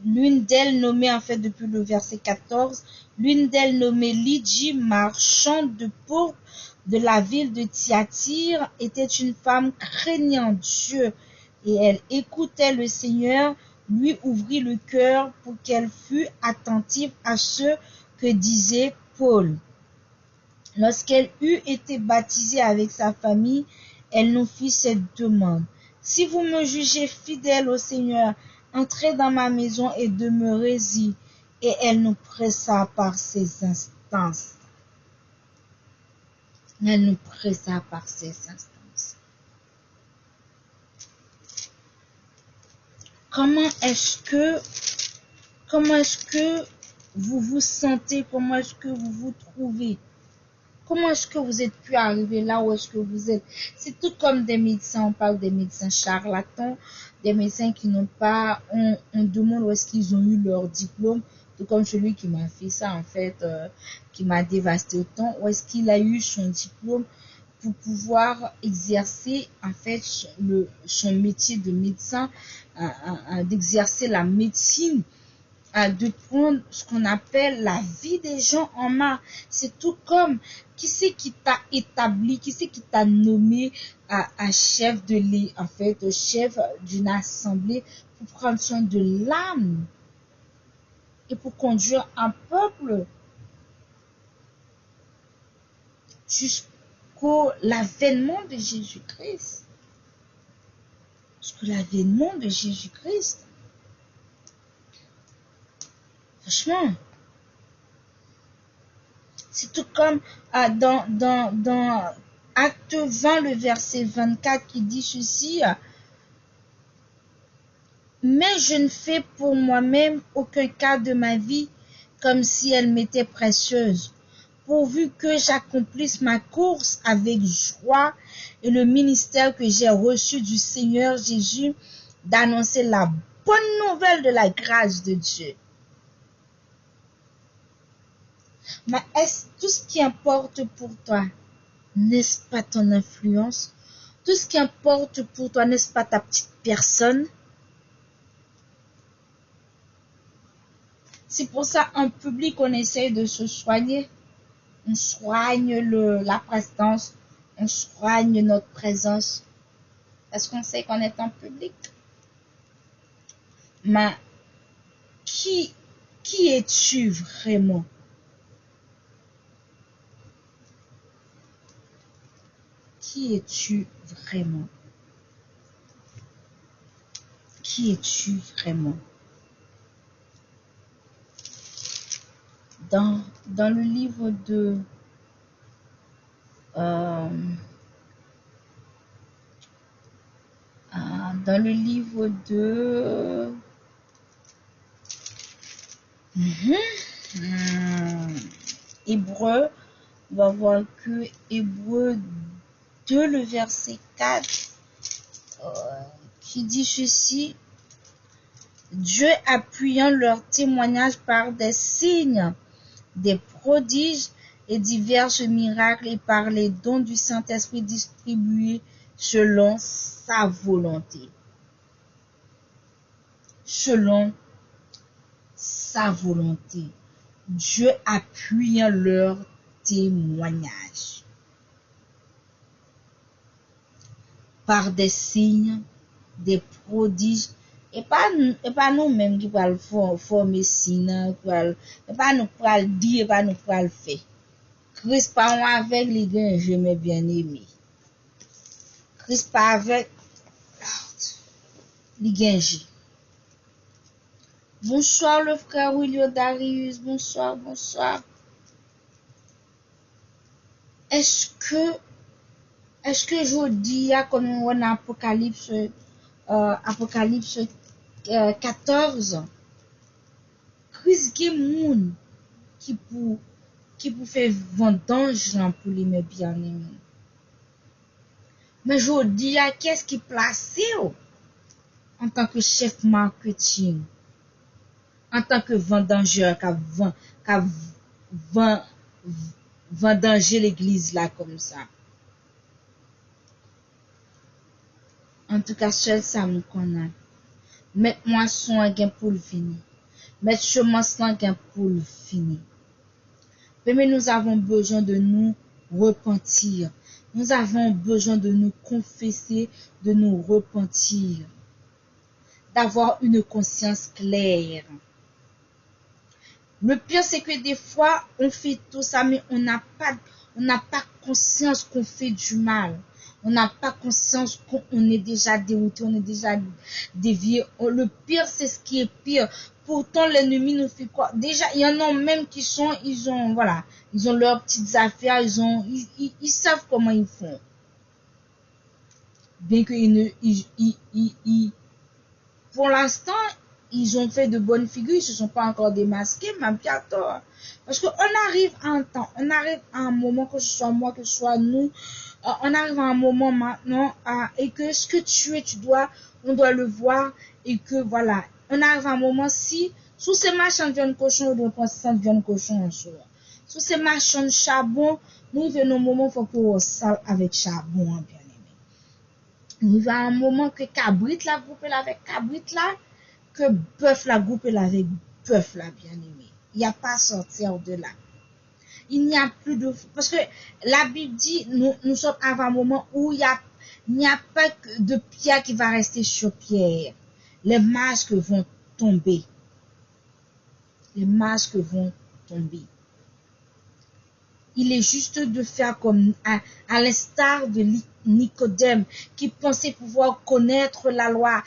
Speaker 1: l'une d'elles nommée, en fait, depuis le verset 14, l'une d'elles nommée Lydie, marchande de pourpre de la ville de Thyatire, était une femme craignant Dieu, et elle écoutait le Seigneur, lui ouvrit le cœur pour qu'elle fût attentive à ce que disait Paul. Lorsqu'elle eut été baptisée avec sa famille, elle nous fit cette demande: si vous me jugez fidèle au Seigneur, entrez dans ma maison et demeurez-y. Et elle nous pressa par ses instances. Elle nous préserve par ces instances. Comment est-ce que vous vous sentez? Comment est-ce que vous vous trouvez? Comment est-ce que vous êtes pu arriver là où est-ce que vous êtes? C'est tout comme des médecins, on parle des médecins charlatans, des médecins qui n'ont pas, on demande où est-ce qu'ils ont eu leur diplôme, tout comme celui qui m'a fait ça en fait, qui m'a dévasté autant, où est-ce qu'il a eu son diplôme pour pouvoir exercer en fait son métier de médecin, d'exercer la médecine, de prendre ce qu'on appelle la vie des gens en main. C'est tout comme qui c'est qui t'a établi, qui c'est qui t'a nommé à chef en fait, chef d'une assemblée pour prendre soin de l'âme et pour conduire un peuple jusqu'au l'avènement de Jésus-Christ. Jusqu'au l'avènement de Jésus-Christ. Franchement, c'est tout comme dans Acte 20, le verset 24 qui dit ceci. Mais je ne fais pour moi-même aucun cas de ma vie comme si elle m'était précieuse, pourvu que j'accomplisse ma course avec joie et le ministère que j'ai reçu du Seigneur Jésus d'annoncer la bonne nouvelle de la grâce de Dieu. Mais est-ce tout ce qui importe pour toi, n'est-ce pas ton influence? Tout ce qui importe pour toi, n'est-ce pas ta petite personne? C'est pour ça, en public, on essaye de se soigner. On soigne la prestance, on soigne notre présence. Parce qu'on sait qu'on est en public. Mais qui es-tu vraiment? Qui es-tu vraiment? Qui es-tu vraiment? Dans le livre de dans le livre de Hébreux, on va voir que Hébreux 2, le verset 4, qui dit ceci: Dieu appuyant leur témoignage par des signes, des prodiges et divers miracles et par les dons du Saint-Esprit distribués selon sa volonté. Selon sa volonté. Dieu appuyant leur témoignage par des signes, des prodiges, et pas nous-mêmes qui parlons former signe, et pas nous pour le dire, et pas nous pour le faire. Christ pas avec les gars, je m'ai bien aimé. Christ pas avec les gars. Bonsoir le frère William Darius, bonsoir. Est-ce que je dis, comme on a Apocalypse 14, Christ qui moun qui pour faire vendange pour les mes bien-aimés. Mais je dis, qu'est-ce qui placé en tant que chef marketing, en tant que vendangeur qui vendanger l'église là comme ça. En tout cas, seul ça me connaît. Mettre moisson un pour le finir. Mettre semence un pour le finir. Mais nous avons besoin de nous repentir. Nous avons besoin de nous confesser, de nous repentir. D'avoir une conscience claire. Le pire, c'est que des fois, on fait tout ça, mais on n'a pas conscience qu'on fait du mal. On n'a pas conscience qu'on est déjà dérouté, on est déjà dévié. Le pire, c'est ce qui est pire. Pourtant, l'ennemi nous fait quoi? Déjà, il y en a même qui sont, ils ont, voilà, ils ont leurs petites affaires, ils savent comment ils font. Bien qu'ils ne, pour l'instant, ils ont fait de bonnes figures, ils se sont pas encore démasqués, mais bientôt. Parce qu'on arrive à un temps, on arrive à un moment, que ce soit moi, que ce soit nous, on arrive à un moment maintenant, et que ce que tu es, on doit le voir, et que voilà, on arrive à un moment, si, sous ces machins de viande cochon, on doit penser ça de viande cochon en soi. Sous ces machins de charbon, nous venons au moment, faut qu'on sale avec charbon, hein, bien aimé. Nous venons à un moment que cabrit la groupe avec cabrit là, que bœuf la groupe avec bœuf là, bien aimé. Il n'y a pas à sortir de là. Il n'y a plus de... Parce que la Bible dit, nous sommes à un moment où il n'y a pas que de pierre qui va rester sur pierre. Les masques vont tomber. Les masques vont tomber. Il est juste de faire comme à l'instar de Nicodème qui pensait pouvoir connaître la loi,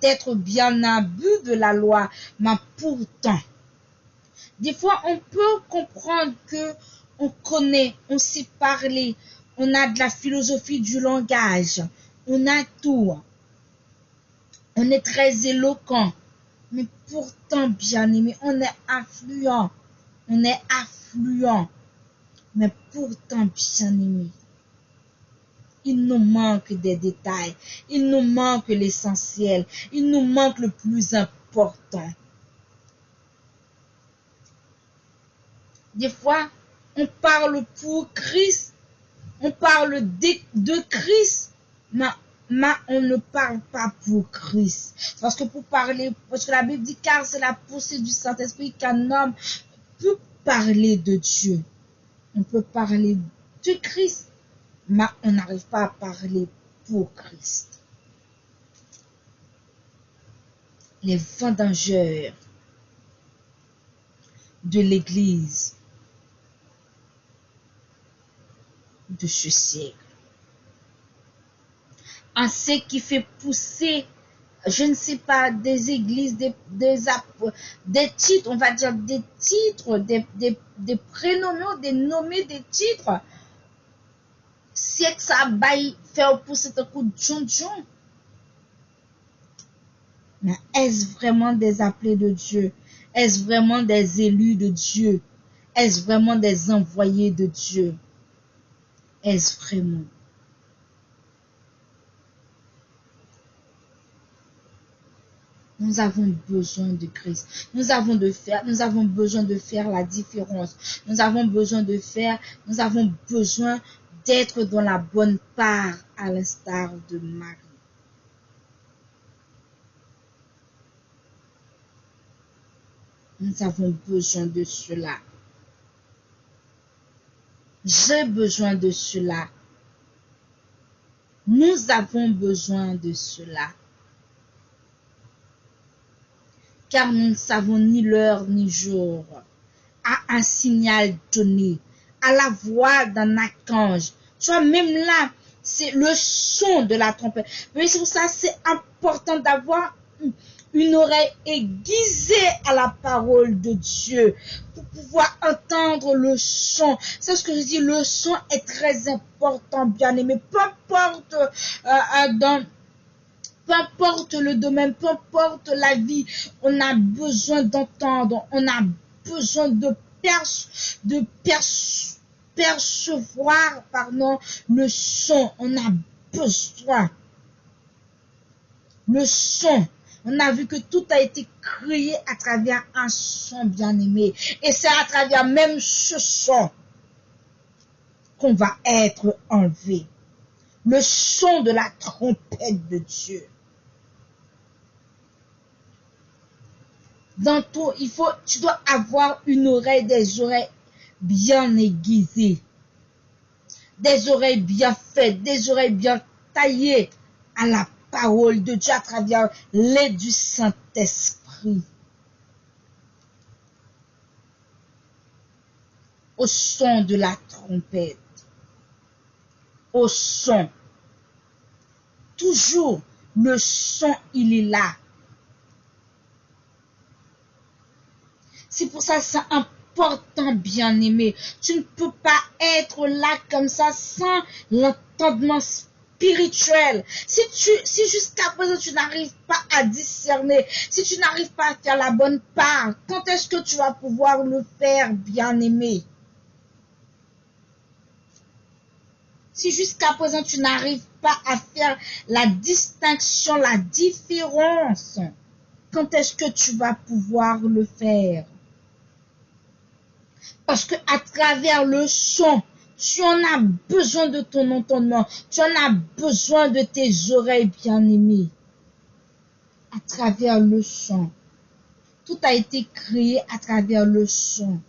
Speaker 1: d'être bien imbu de la loi, mais pourtant, des fois on peut comprendre que on connaît, on sait parler, on a de la philosophie du langage, on a tout, on est très éloquent, mais pourtant bien aimé, on est affluent, mais pourtant bien aimé. Il nous manque des détails, il nous manque l'essentiel, il nous manque le plus important. Des fois, on parle pour Christ, on parle de Christ, mais on ne parle pas pour Christ. Parce que la Bible dit, car c'est la poursuite du Saint-Esprit qu'un homme peut parler de Dieu. On peut parler de Christ, mais on n'arrive pas à parler pour Christ. Les vendangeurs de l'Église de ce siècle. En ce qui fait pousser, je ne sais pas, des églises, des titres, on va dire des titres, des prénoms, des nommés, des titres. C'est que ça baille faire pousser un coup de tchon. Mais est-ce vraiment des appelés de Dieu? Est-ce vraiment des élus de Dieu? Est-ce vraiment des envoyés de Dieu? Est-ce vraiment? Nous avons besoin de Christ. Nous avons besoin de faire la différence. Nous avons besoin d'être dans la bonne part, à l'instar de Marie. Nous avons besoin de cela. J'ai besoin de cela. Nous avons besoin de cela. Car nous ne savons ni l'heure ni jour. À un signal donné, à la voix d'un archange. Tu vois, même là, c'est le son de la trompette. Mais c'est pour ça, c'est important d'avoir une oreille aiguisée à la parole de Dieu pour pouvoir entendre le son. C'est ce que je dis, le son est très important, bien aimé. Peu importe peu importe le domaine, peu importe la vie, on a besoin d'entendre, on a besoin de percevoir, le son. On a besoin. Le son. On a vu que tout a été créé à travers un son, bien aimé. Et c'est à travers même ce son qu'on va être enlevé. Le son de la trompette de Dieu. Dans tout, tu dois avoir des oreilles bien aiguisées, des oreilles bien faites, des oreilles bien taillées à la parole de Dieu à travers l'aide du Saint-Esprit. Au son de la trompette, au son toujours, le son, il est là. C'est pour ça que c'est important, bien-aimé. Tu ne peux pas être là comme ça sans l'entendement spirituel. Si jusqu'à présent tu n'arrives pas à discerner, si tu n'arrives pas à faire la bonne part, quand est-ce que tu vas pouvoir le faire, bien-aimé? Si jusqu'à présent tu n'arrives pas à faire la distinction, la différence, quand est-ce que tu vas pouvoir le faire? Parce que à travers le son, tu en as besoin de ton entendement, tu en as besoin de tes oreilles, bien-aimées. À travers le son. Tout a été créé à travers le son.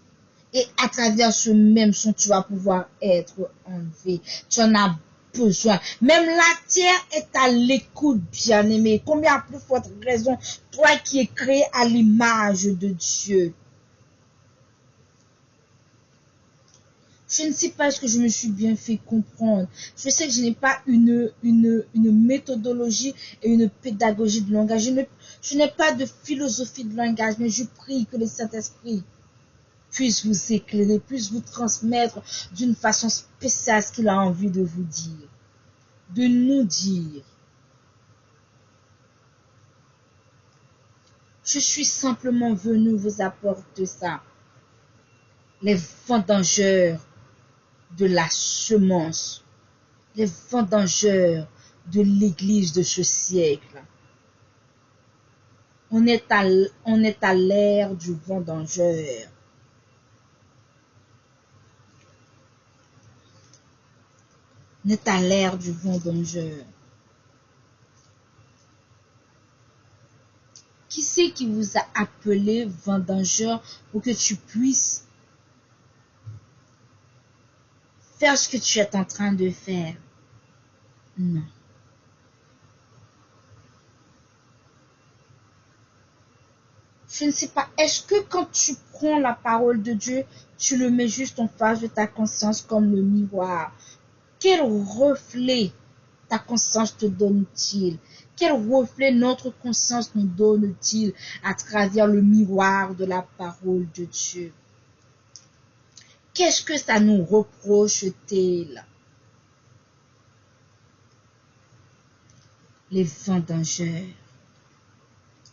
Speaker 1: Et à travers ce même son, tu vas pouvoir être enlevé. Tu en as besoin. Même la terre est à l'écoute, bien-aimé. Combien plus forte raison, toi qui es créé à l'image de Dieu. Je ne sais pas ce que je me suis bien fait comprendre. Je sais que je n'ai pas une méthodologie et une pédagogie de langage. Je n'ai pas de philosophie de langage, mais je prie que le Saint-Esprit puisse vous éclairer, puisse vous transmettre d'une façon spéciale ce qu'il a envie de vous dire, de nous dire. Je suis simplement venu vous apporter ça. Les vendangeurs de la semence, les vendangeurs de l'église de ce siècle. On est à l'ère du vendangeur. On est à l'ère du vendangeur. Qui c'est qui vous a appelé vendangeur pour que tu puisses faire ce que tu es en train de faire? Non. Je ne sais pas, est-ce que quand tu prends la parole de Dieu, tu le mets juste en face de ta conscience comme le miroir? Quel reflet ta conscience te donne-t-il? Quel reflet notre conscience nous donne-t-il à travers le miroir de la parole de Dieu? Qu'est-ce que ça nous reproche-t-il? Les vendangeurs.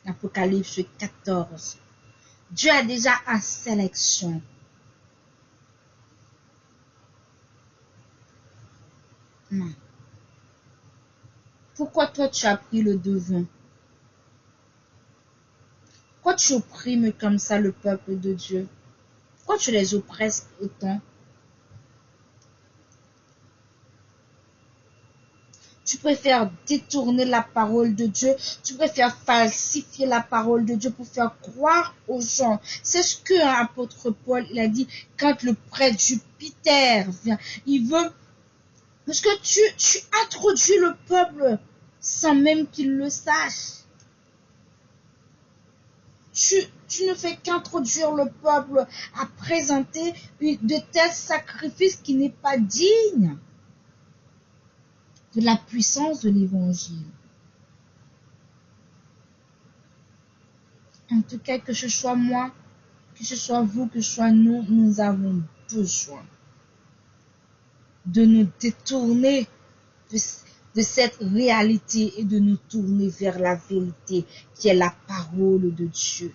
Speaker 1: Apocalypse 14. Dieu a déjà en sélection. Non. Pourquoi toi tu as pris le devant? Pourquoi tu opprimes comme ça le peuple de Dieu? Pourquoi tu les oppresses autant? Tu préfères détourner la parole de Dieu, tu préfères falsifier la parole de Dieu pour faire croire aux gens. C'est ce que l'apôtre Paul il a dit quand le prêtre Jupiter vient. Il veut, parce que tu introduis le peuple sans même qu'il le sache. Tu ne fais qu'introduire le peuple à présenter de tels sacrifices qui n'est pas digne de la puissance de l'évangile. En tout cas, que ce soit moi, que ce soit vous, que ce soit nous, nous avons besoin de nous détourner de cette réalité et de nous tourner vers la vérité qui est la parole de Dieu.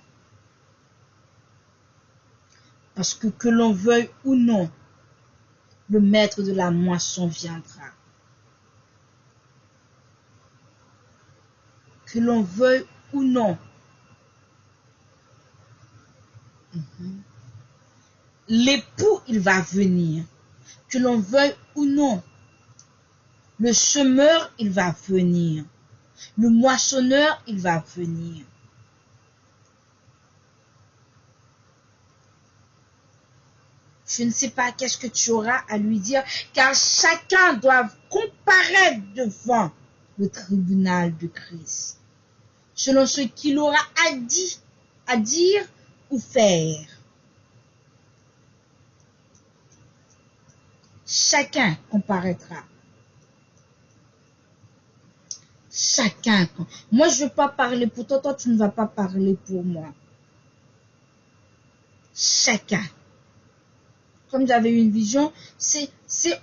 Speaker 1: Parce que l'on veuille ou non, le maître de la moisson viendra. Que l'on veuille ou non, l'époux, il va venir. Que l'on veuille ou non, le semeur, il va venir. Le moissonneur, il va venir. Je ne sais pas qu'est-ce que tu auras à lui dire, car chacun doit comparaître devant le tribunal de Christ, selon ce qu'il aura à dire ou faire. Chacun comparaîtra. Chacun. Moi, je ne veux pas parler pour toi, toi, tu ne vas pas parler pour moi. Chacun. Comme j'avais une vision,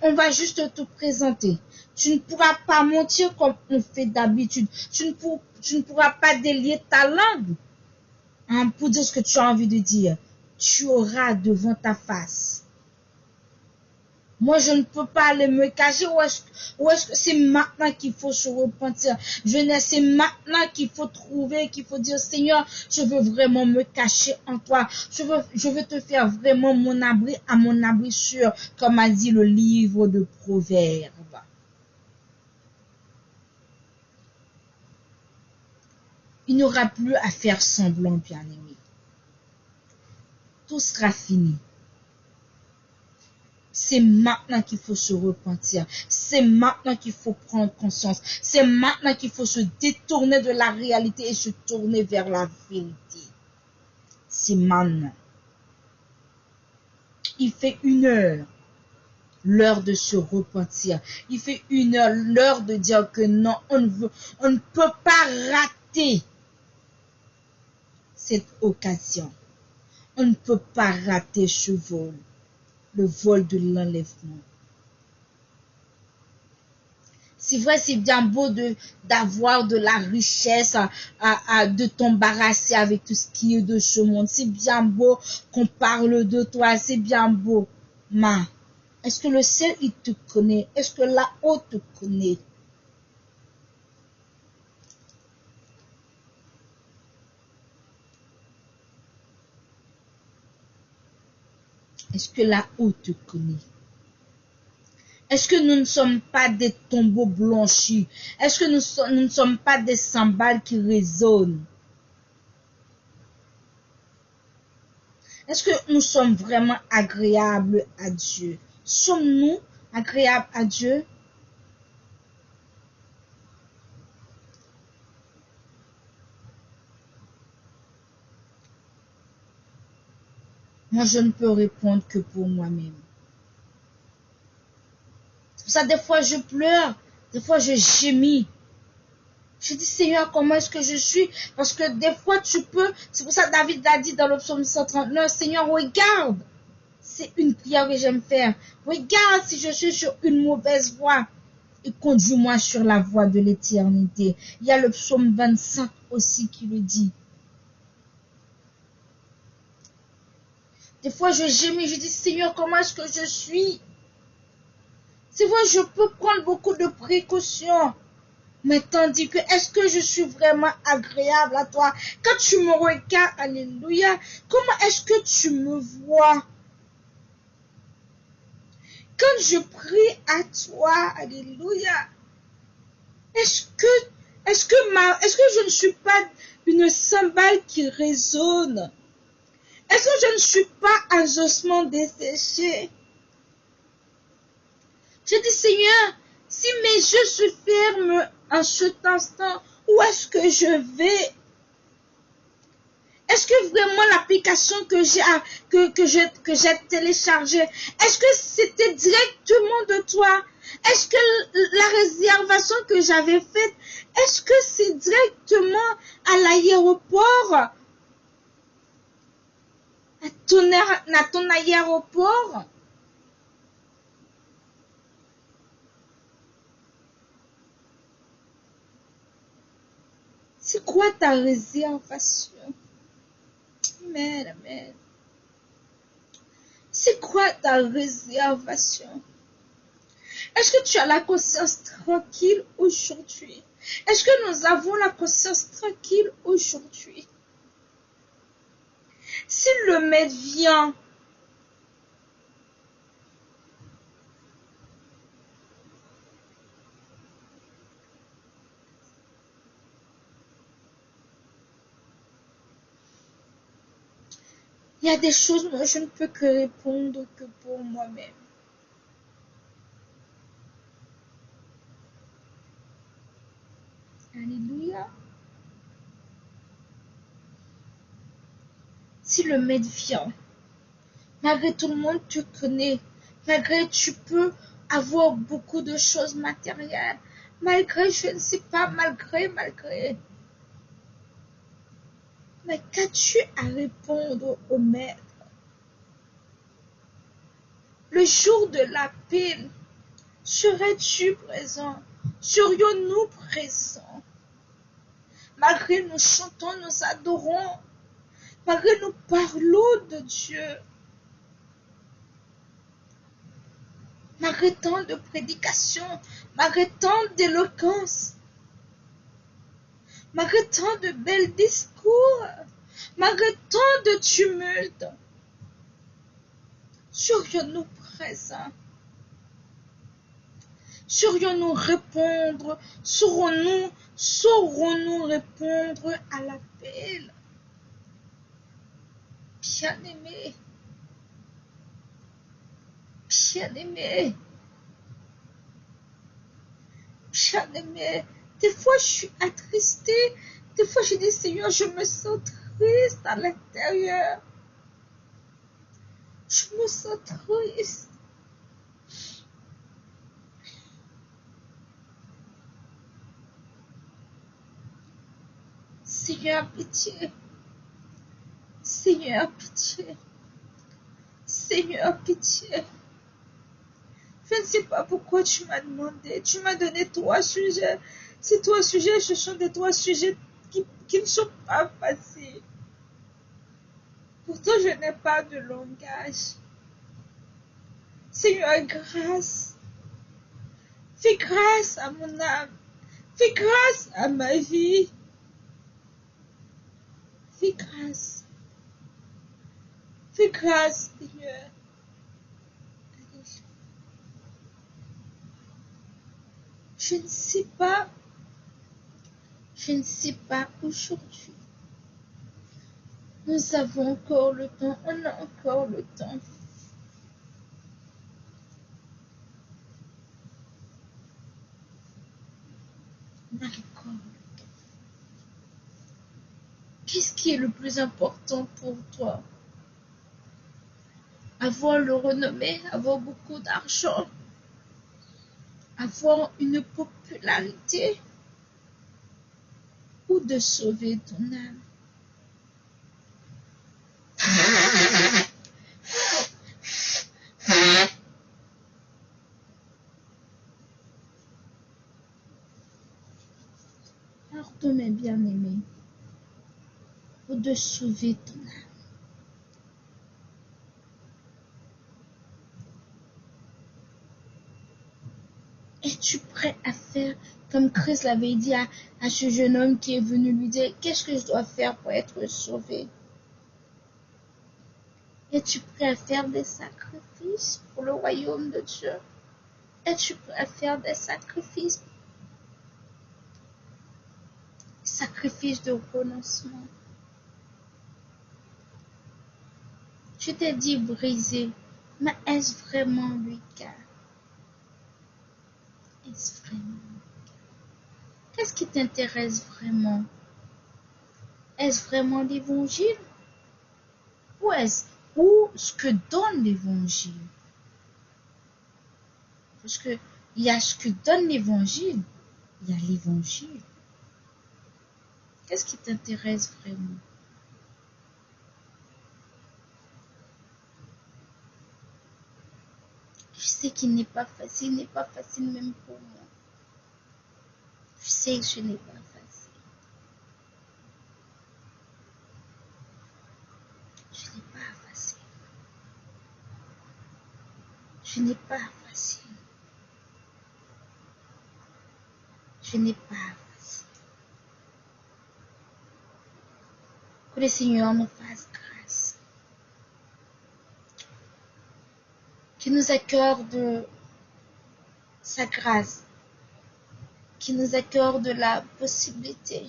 Speaker 1: on va juste te présenter. Tu ne pourras pas mentir comme on fait d'habitude. Tu ne pourras pas délier ta langue pour dire ce que tu as envie de dire. Tu auras devant ta face. Moi, je ne peux pas aller me cacher. Ou est-ce que c'est maintenant qu'il faut se repentir? C'est maintenant qu'il faut trouver, qu'il faut dire, Seigneur, je veux vraiment me cacher en toi. Je veux te faire vraiment mon abri à mon abri sûr, comme a dit le livre de Proverbes. Il n'y aura plus à faire semblant, bien-aimé. Tout sera fini. C'est maintenant qu'il faut se repentir. C'est maintenant qu'il faut prendre conscience. C'est maintenant qu'il faut se détourner de la réalité et se tourner vers la vérité. C'est maintenant. Il fait 1 heure, l'heure de se repentir. Il fait 1 heure, l'heure de dire que non, on ne peut pas rater cette occasion. On ne peut pas rater ce vol. Le vol de l'enlèvement. C'est vrai, c'est bien beau d'avoir de la richesse, de t'embarrasser avec tout ce qui est de ce monde. C'est bien beau qu'on parle de toi, c'est bien beau. Mais, est-ce que le ciel, il te connaît? Est-ce que là-haut te connaît? Est-ce que là-haut te connaît? Est-ce que nous ne sommes pas des tombeaux blanchis? Est-ce que nous ne sommes pas des cymbales qui résonnent? Est-ce que nous sommes vraiment agréables à Dieu? Sommes-nous agréables à Dieu? Moi, je ne peux répondre que pour moi-même. C'est pour ça, des fois, je pleure. Des fois, je gémis. Je dis, Seigneur, comment est-ce que je suis? Parce que des fois, tu peux. C'est pour ça que David a dit dans le psaume 139, Seigneur, regarde. C'est une prière que j'aime faire. Regarde si je suis sur une mauvaise voie. Et conduis-moi sur la voie de l'éternité. Il y a le psaume 25 aussi qui le dit. Des fois, je gémis, je dis, Seigneur, comment est-ce que je suis? C'est vrai, je peux prendre beaucoup de précautions. Mais tandis que, est-ce que je suis vraiment agréable à toi? Quand tu me regardes, alléluia, comment est-ce que tu me vois? Quand je prie à toi, alléluia, est-ce que je ne suis pas une cymbale qui résonne? Est-ce que je ne suis pas un ossement desséché? Je dis, Seigneur, si mes yeux se ferment en cet instant, où est-ce que je vais? Est-ce que vraiment l'application que j'ai téléchargée, est-ce que c'était directement de toi? Est-ce que la réservation que j'avais faite, est-ce que c'est directement à l'aéroport? À ton aéroport? C'est quoi ta réservation? Amen, amen. C'est quoi ta réservation? Est-ce que tu as la conscience tranquille aujourd'hui? Est-ce que nous avons la conscience tranquille aujourd'hui? Si le maître vient, il y a des choses, moi, je ne peux que répondre que pour moi-même. Alléluia. Si le maître vient, malgré tout le monde te connaît, malgré tu peux avoir beaucoup de choses matérielles, Malgré, je ne sais pas, malgré. Mais qu'as-tu à répondre au Maître? Le jour de la peine, serais-tu présent? Serions-nous présents? Malgré nous chantons, nous adorons, malgré nous parlons de Dieu, malgré tant de prédications, malgré tant d'éloquence, malgré tant de belles discours, malgré tant de tumulte, serions-nous présents? Saurions-nous répondre? Saurons-nous répondre à l'appel? Bien-aimé, bien-aimé, bien-aimé. Des fois, je suis attristée. Des fois, je dis, Seigneur, je me sens triste à l'intérieur. Je me sens triste. Seigneur, pitié. Seigneur, pitié. Seigneur, pitié. Je ne sais pas pourquoi tu m'as demandé. Tu m'as donné 3 sujets. Ces 3 sujets, ce sont des 3 sujets qui ne sont pas faciles. Pourtant, je n'ai pas de langage. Seigneur, grâce. Fais grâce à mon âme. Fais grâce à ma vie. Fais grâce. Fais grâce, Seigneur. Je ne sais pas. Je ne sais pas aujourd'hui. Nous avons encore le temps. On a encore le temps. On a encore le temps. Qu'est-ce qui est le plus important pour toi? Avoir le renommée, avoir beaucoup d'argent, avoir une popularité ou de sauver ton âme? Pardonne, bien-aimé, ou de sauver ton âme. Es-tu prêt à faire comme Christ l'avait dit à ce jeune homme qui est venu lui dire, qu'est-ce que je dois faire pour être sauvé? Es-tu prêt à faire des sacrifices pour le royaume de Dieu? Es-tu prêt à faire des sacrifices? Sacrifice de renoncement. Je t'ai dit brisé, mais est-ce vraiment le cas? Est-ce vraiment le cas? Qu'est-ce qui t'intéresse vraiment? Est-ce vraiment l'évangile? Ou ce que donne l'évangile? Parce que il y a ce que donne l'évangile, il y a l'évangile. Qu'est-ce qui t'intéresse vraiment? Je sais qu'il n'est pas facile même pour moi. Je sais que ce n'est pas facile. Ce n'est pas facile. Ce n'est pas facile. Ce n'est pas facile. Que le Seigneur nous fasse grâce. Qu'il nous accorde sa grâce. Qu'il nous accorde la possibilité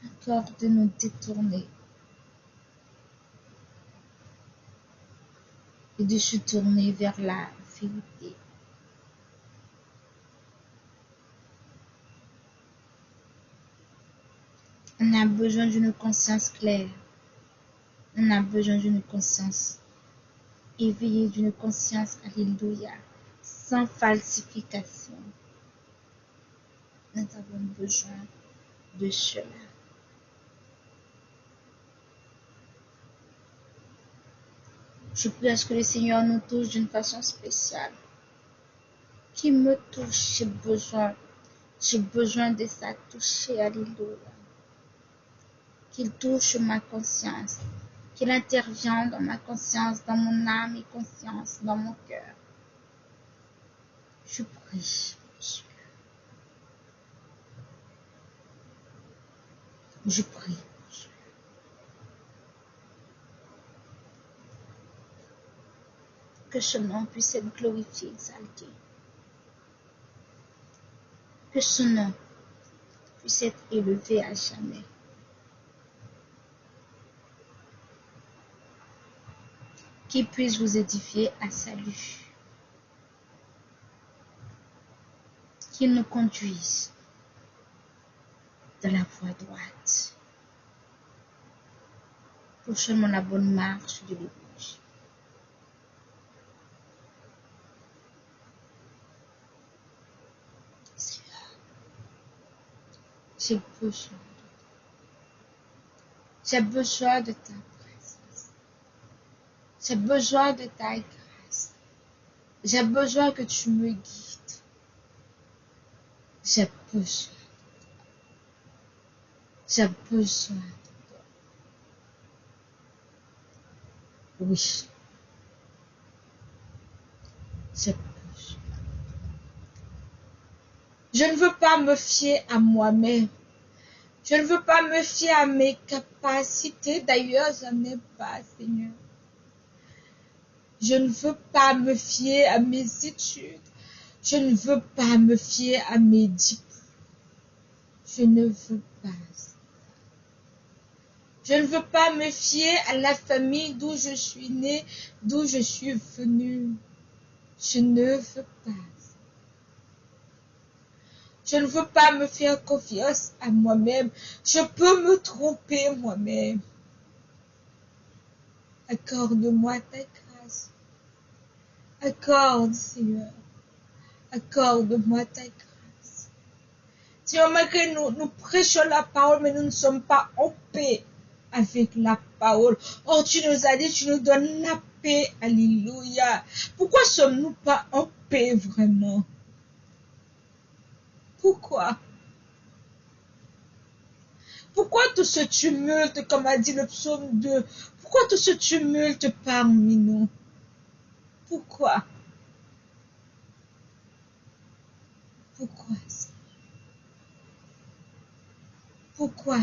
Speaker 1: encore de nous détourner et de se tourner vers la vérité. On a besoin d'une conscience claire. On a besoin d'une conscience éveillée, d'une conscience, alléluia, sans falsification. Nous avons besoin de cela. Je prie à ce que le Seigneur nous touche d'une façon spéciale. Qu'il me touche, j'ai besoin de ça toucher, alléluia. Qu'il touche ma conscience, qu'il intervienne dans ma conscience, dans mon âme et conscience, dans mon cœur. Je prie, Dieu. Je prie, Dieu. Que ce nom puisse être glorifié, exalté. Que ce nom puisse être élevé à jamais. Qu'il puisse vous édifier à salut. Qu'il nous conduise dans la voie droite. Pour seulement la bonne marche de l'évangile. Seigneur, j'ai besoin. J'ai besoin de ta présence. J'ai besoin de ta grâce. J'ai besoin que tu me guides. J'ai besoin. J'ai besoin de toi. Oui. J'ai besoin. Je ne veux pas me fier à moi-même. Je ne veux pas me fier à mes capacités. D'ailleurs, j'en ai pas, Seigneur. Je ne veux pas me fier à mes études. Je ne veux pas me fier à mes diplômes. Je ne veux pas. Je ne veux pas me fier à la famille d'où je suis née, d'où je suis venue. Je ne veux pas. Je ne veux pas me faire confiance à moi-même. Je peux me tromper moi-même. Accorde-moi ta grâce. Accorde, Seigneur. Accorde-moi ta grâce. Seigneur, malgré nous prêchons la parole, mais nous ne sommes pas en paix avec la parole. Oh, tu nous as dit, tu nous donnes la paix. Alléluia. Pourquoi sommes-nous pas en paix vraiment? Pourquoi? Pourquoi tout ce tumulte, comme a dit le psaume 2? Pourquoi tout ce tumulte parmi nous? Pourquoi? Pourquoi? Pourquoi?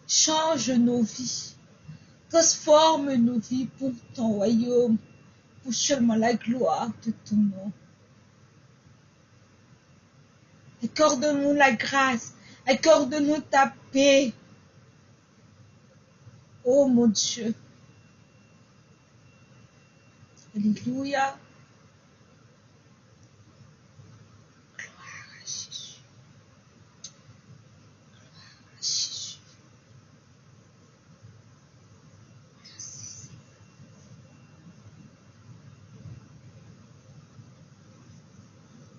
Speaker 1: Change nos vies. Transforme nos vies pour ton royaume, pour seulement la gloire de ton nom. Accorde-nous la grâce. Accorde-nous ta paix. Oh mon Dieu. Alléluia. Gloire à Jésus. Gloire à Jésus. Merci.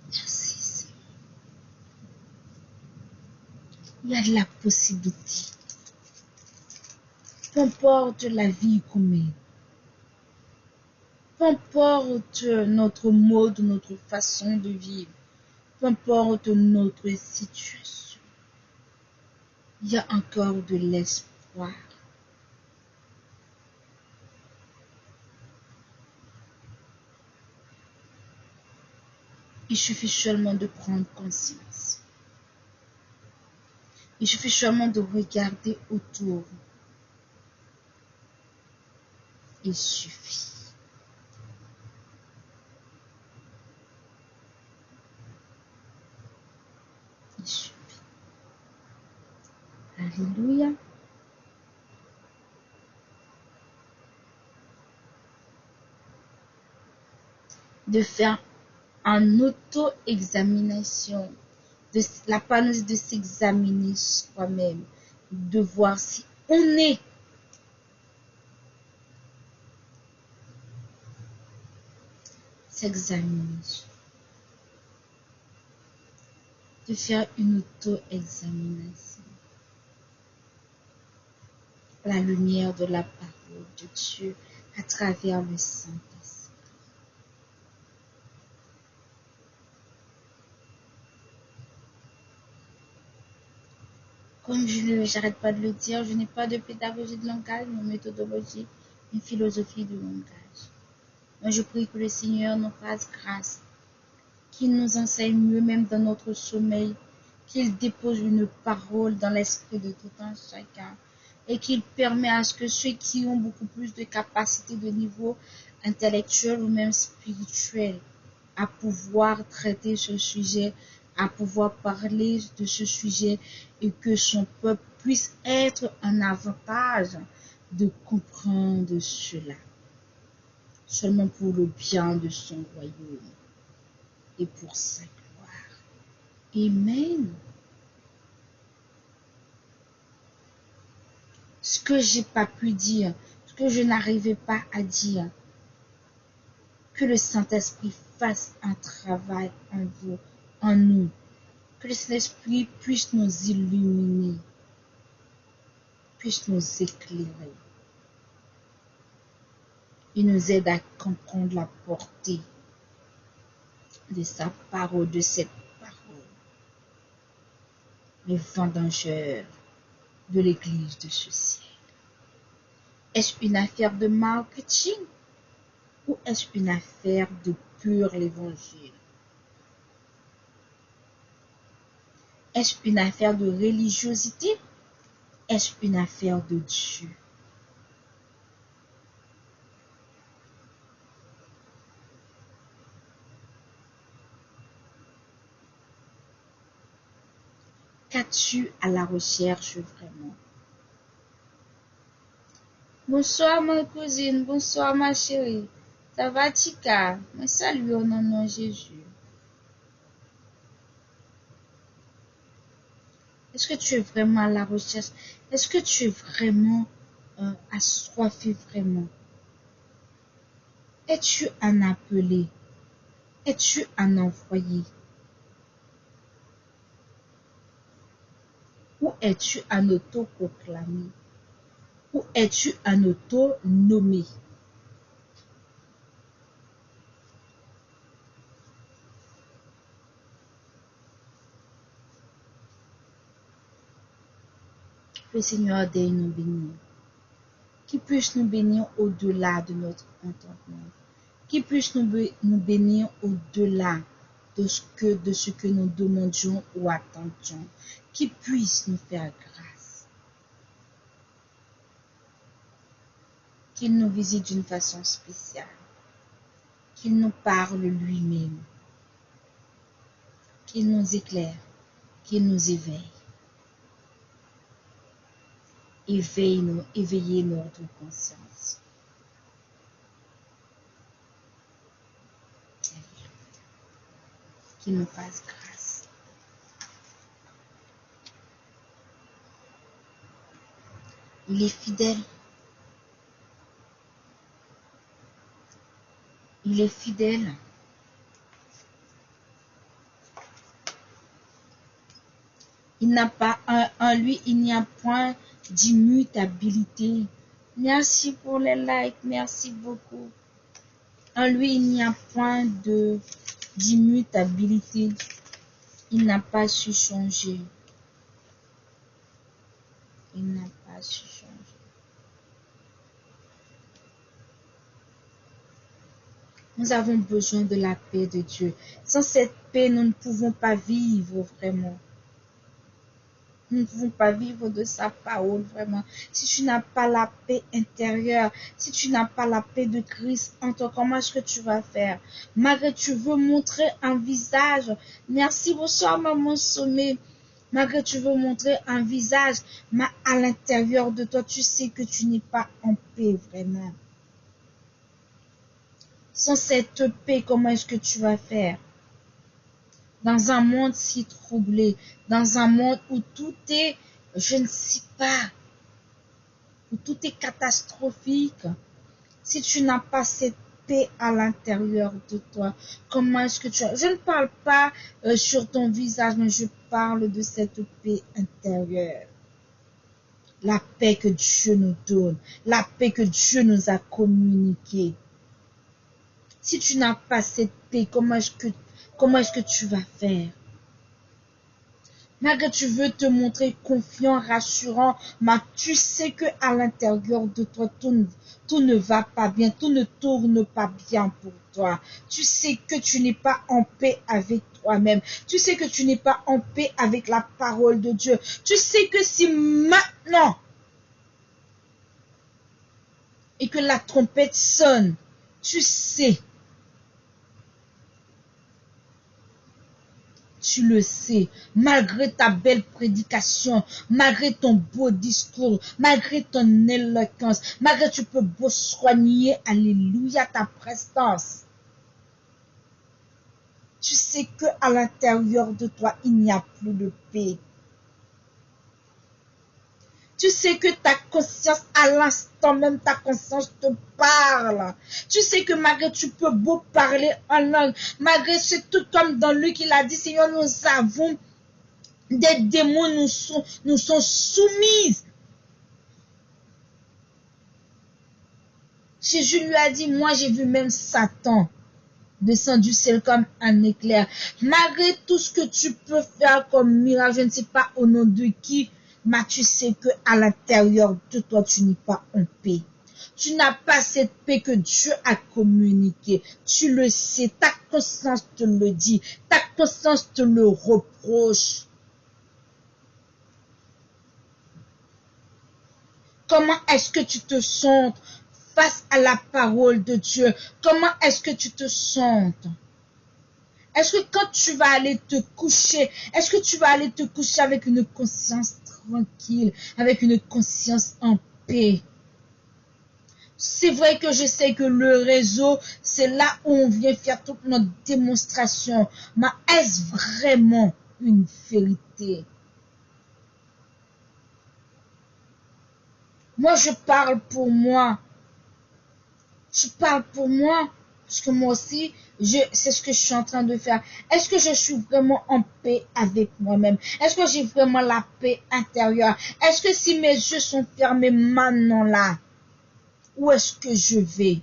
Speaker 1: Merci Seigneur. Il y a de la possibilité. Peu importe la vie qu'on mène. Peu importe notre mode, notre façon de vivre. Peu importe notre situation. Il y a encore de l'espoir. Il suffit seulement de prendre conscience. Il suffit seulement de regarder autour. Il suffit. Il suffit. Alléluia. De faire en auto-examination. La panouille de s'examiner soi-même. De voir si on est. S'examiner. de faire une auto-examination. La lumière de la parole de Dieu à travers le Saint-Esprit. Comme j'arrête pas de le dire, je n'ai pas de pédagogie de langage, une méthodologie, une philosophie de langage. Mais je prie que le Seigneur nous fasse grâce, qu'il nous enseigne mieux même dans notre sommeil, qu'il dépose une parole dans l'esprit de tout un chacun et qu'il permet à ce que ceux qui ont beaucoup plus de capacités de niveau intellectuel ou même spirituel à pouvoir traiter ce sujet, à pouvoir parler de ce sujet et que son peuple puisse être un avantage de comprendre cela, seulement pour le bien de son royaume et pour sa gloire. Amen. Ce que j'ai pas pu dire, ce que je n'arrivais pas à dire, que le Saint-Esprit fasse un travail en vous, en nous, que le Saint-Esprit puisse nous illuminer, puisse nous éclairer et nous aide à comprendre la portée de sa parole, de cette parole, le vendangeur de l'église de ce ciel. Est-ce une affaire de marketing ou est-ce une affaire de pur l'évangile? Est-ce une affaire de religiosité? Est-ce une affaire de Dieu? Qu'as-tu à la recherche vraiment? Bonsoir ma cousine, bonsoir ma chérie. Ça va Tika? Me salue au nom de Jésus. Est-ce que tu es vraiment à la recherche? Est-ce que tu es vraiment assoiffé vraiment? Es-tu un appelé? Es-tu un envoyé? Ou es-tu un autoproclamé? Ou es-tu un auto-nommé? Le Seigneur daigne nous bénir. Qu'il puisse nous bénir au-delà de notre entendement. Qu'il puisse nous bénir au-delà de ce que nous demandions ou attendions. Qu'il puisse nous faire grâce. Qu'il nous visite d'une façon spéciale. Qu'il nous parle lui-même. Qu'il nous éclaire. Qu'il nous éveille. Éveillez notre conscience. Qu'il nous fasse grâce. Il est fidèle. Il est fidèle. Il n'a pas en lui, il n'y a point d'immutabilité. Merci pour les likes, merci beaucoup. En lui, il n'y a point d'immutabilité. Il n'a pas su changer. Il n'a pas su changer. Nous avons besoin de la paix de Dieu. Sans cette paix, nous ne pouvons pas vivre vraiment. Nous ne pouvons pas vivre de sa parole vraiment. Si tu n'as pas la paix intérieure, si tu n'as pas la paix de Christ en toi, comment est-ce que tu vas faire? Malgré que tu veux montrer un visage. Merci, bonsoir maman Sommet. Malgré que tu veux montrer un visage, mais à l'intérieur de toi, tu sais que tu n'es pas en paix vraiment. Sans cette paix, comment est-ce que tu vas faire? Dans un monde si troublé, dans un monde où tout est, je ne sais pas, où tout est catastrophique, si tu n'as pas cette paix à l'intérieur de toi? Comment est-ce que je ne parle pas sur ton visage, mais je parle de cette paix intérieure. La paix que Dieu nous donne, la paix que Dieu nous a communiquée. Si tu n'as pas cette paix, comment est-ce que tu vas faire? Malgré tu veux te montrer confiant, rassurant, mais tu sais que à l'intérieur de toi, tout ne va pas bien, tout ne tourne pas bien pour toi. Tu sais que tu n'es pas en paix avec toi-même. Tu sais que tu n'es pas en paix avec la parole de Dieu. Tu sais que si maintenant et que la trompette sonne, tu sais, tu le sais, malgré ta belle prédication, malgré ton beau discours, malgré ton éloquence, malgré tu peux beau soigner, alléluia, ta prestance. Tu sais que à l'intérieur de toi, il n'y a plus de paix. Tu sais que ta conscience, à l'instant même, ta conscience te parle. Tu sais que malgré tu peux beau parler en langue, malgré c'est tout comme dans Luc, il a dit, Seigneur, nous avons des démons, nous sont soumises. Jésus lui a dit, moi j'ai vu même Satan descendre du ciel comme un éclair. Malgré tout ce que tu peux faire comme miracle, je ne sais pas au nom de qui, mais tu sais que à l'intérieur de toi, tu n'es pas en paix. Tu n'as pas cette paix que Dieu a communiquée. Tu le sais, ta conscience te le dit, ta conscience te le reproche. Comment est-ce que tu te sens face à la parole de Dieu? Comment est-ce que tu te sens? Est-ce que quand tu vas aller te coucher, est-ce que tu vas aller te coucher avec une conscience tranquille, avec une conscience en paix? C'est vrai que je sais que le réseau, c'est là où on vient faire toute notre démonstration. Mais est-ce vraiment une vérité? Moi, je parle pour moi. Je parle pour moi. Parce que moi aussi, c'est ce que je suis en train de faire. Est-ce que je suis vraiment en paix avec moi-même? Est-ce que j'ai vraiment la paix intérieure? Est-ce que si mes yeux sont fermés maintenant là, où est-ce que je vais?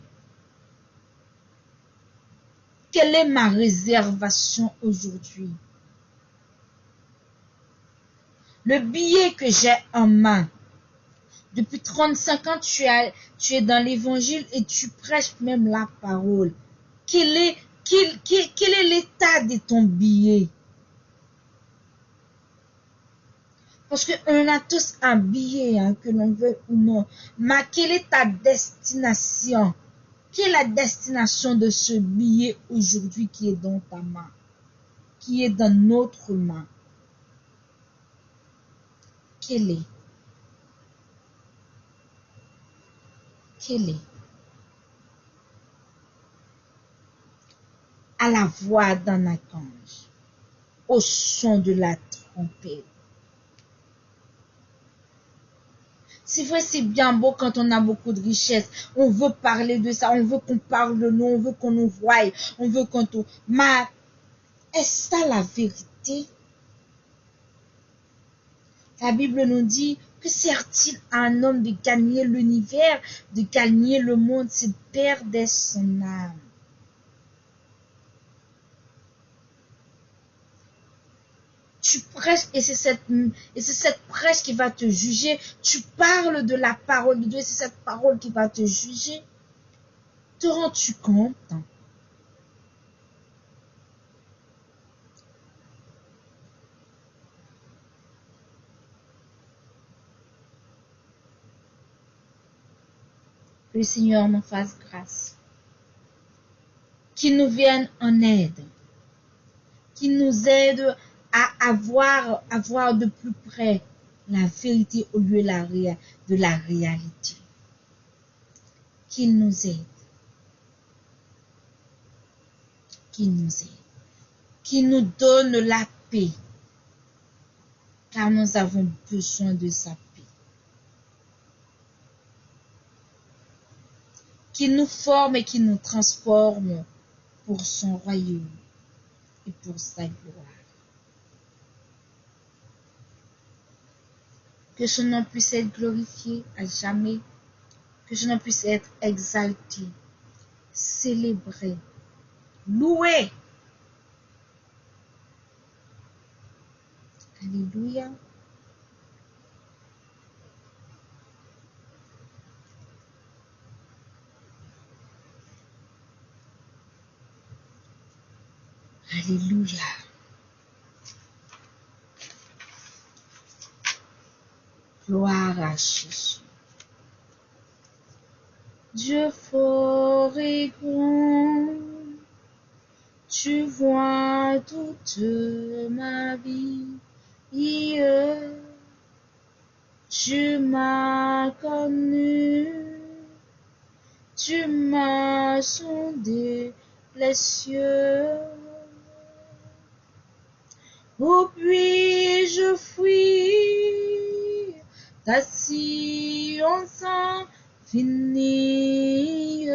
Speaker 1: Quelle est ma réservation aujourd'hui? Le billet que j'ai en main, depuis 35 ans, tu es dans l'évangile et tu prêches même la parole. Quel est l'état de ton billet? Parce qu'on a tous un billet, hein, que l'on veut ou non. Mais quelle est ta destination? Quelle est la destination de ce billet aujourd'hui qui est dans ta main? Qui est dans notre main? Quelle est? Quelle est? À la voix d'un archange, au son de la trompette. C'est vrai, c'est bien beau quand on a beaucoup de richesses. On veut parler de ça, on veut qu'on parle de nous, on veut qu'on nous voie, on veut qu'on tout. Mais est-ce ça la vérité? La Bible nous dit que sert-il à un homme de gagner l'univers, de gagner le monde, s'il perdait son âme? Tu prêches et c'est cette prêche qui va te juger. Tu parles de la parole de Dieu et c'est cette parole qui va te juger. Te rends-tu compte? Que le Seigneur nous fasse grâce. Qu'il nous vienne en aide. Qu'il nous aide à voir de plus près la vérité au lieu de la réalité. Qu'il nous aide. Qu'il nous aide. Qu'il nous donne la paix. Car nous avons besoin de sa paix. qui nous forme et qui nous transforme pour son royaume et pour sa gloire. Que son nom puisse être glorifié à jamais, que son nom puisse être exalté, célébré, loué. Alléluia. Alléluia. Gloire à Jésus. Dieu fort et grand, tu vois toute ma vie. Tu m'as connu, tu m'as sondé les cieux. Où puis-je fuir ta science infinie?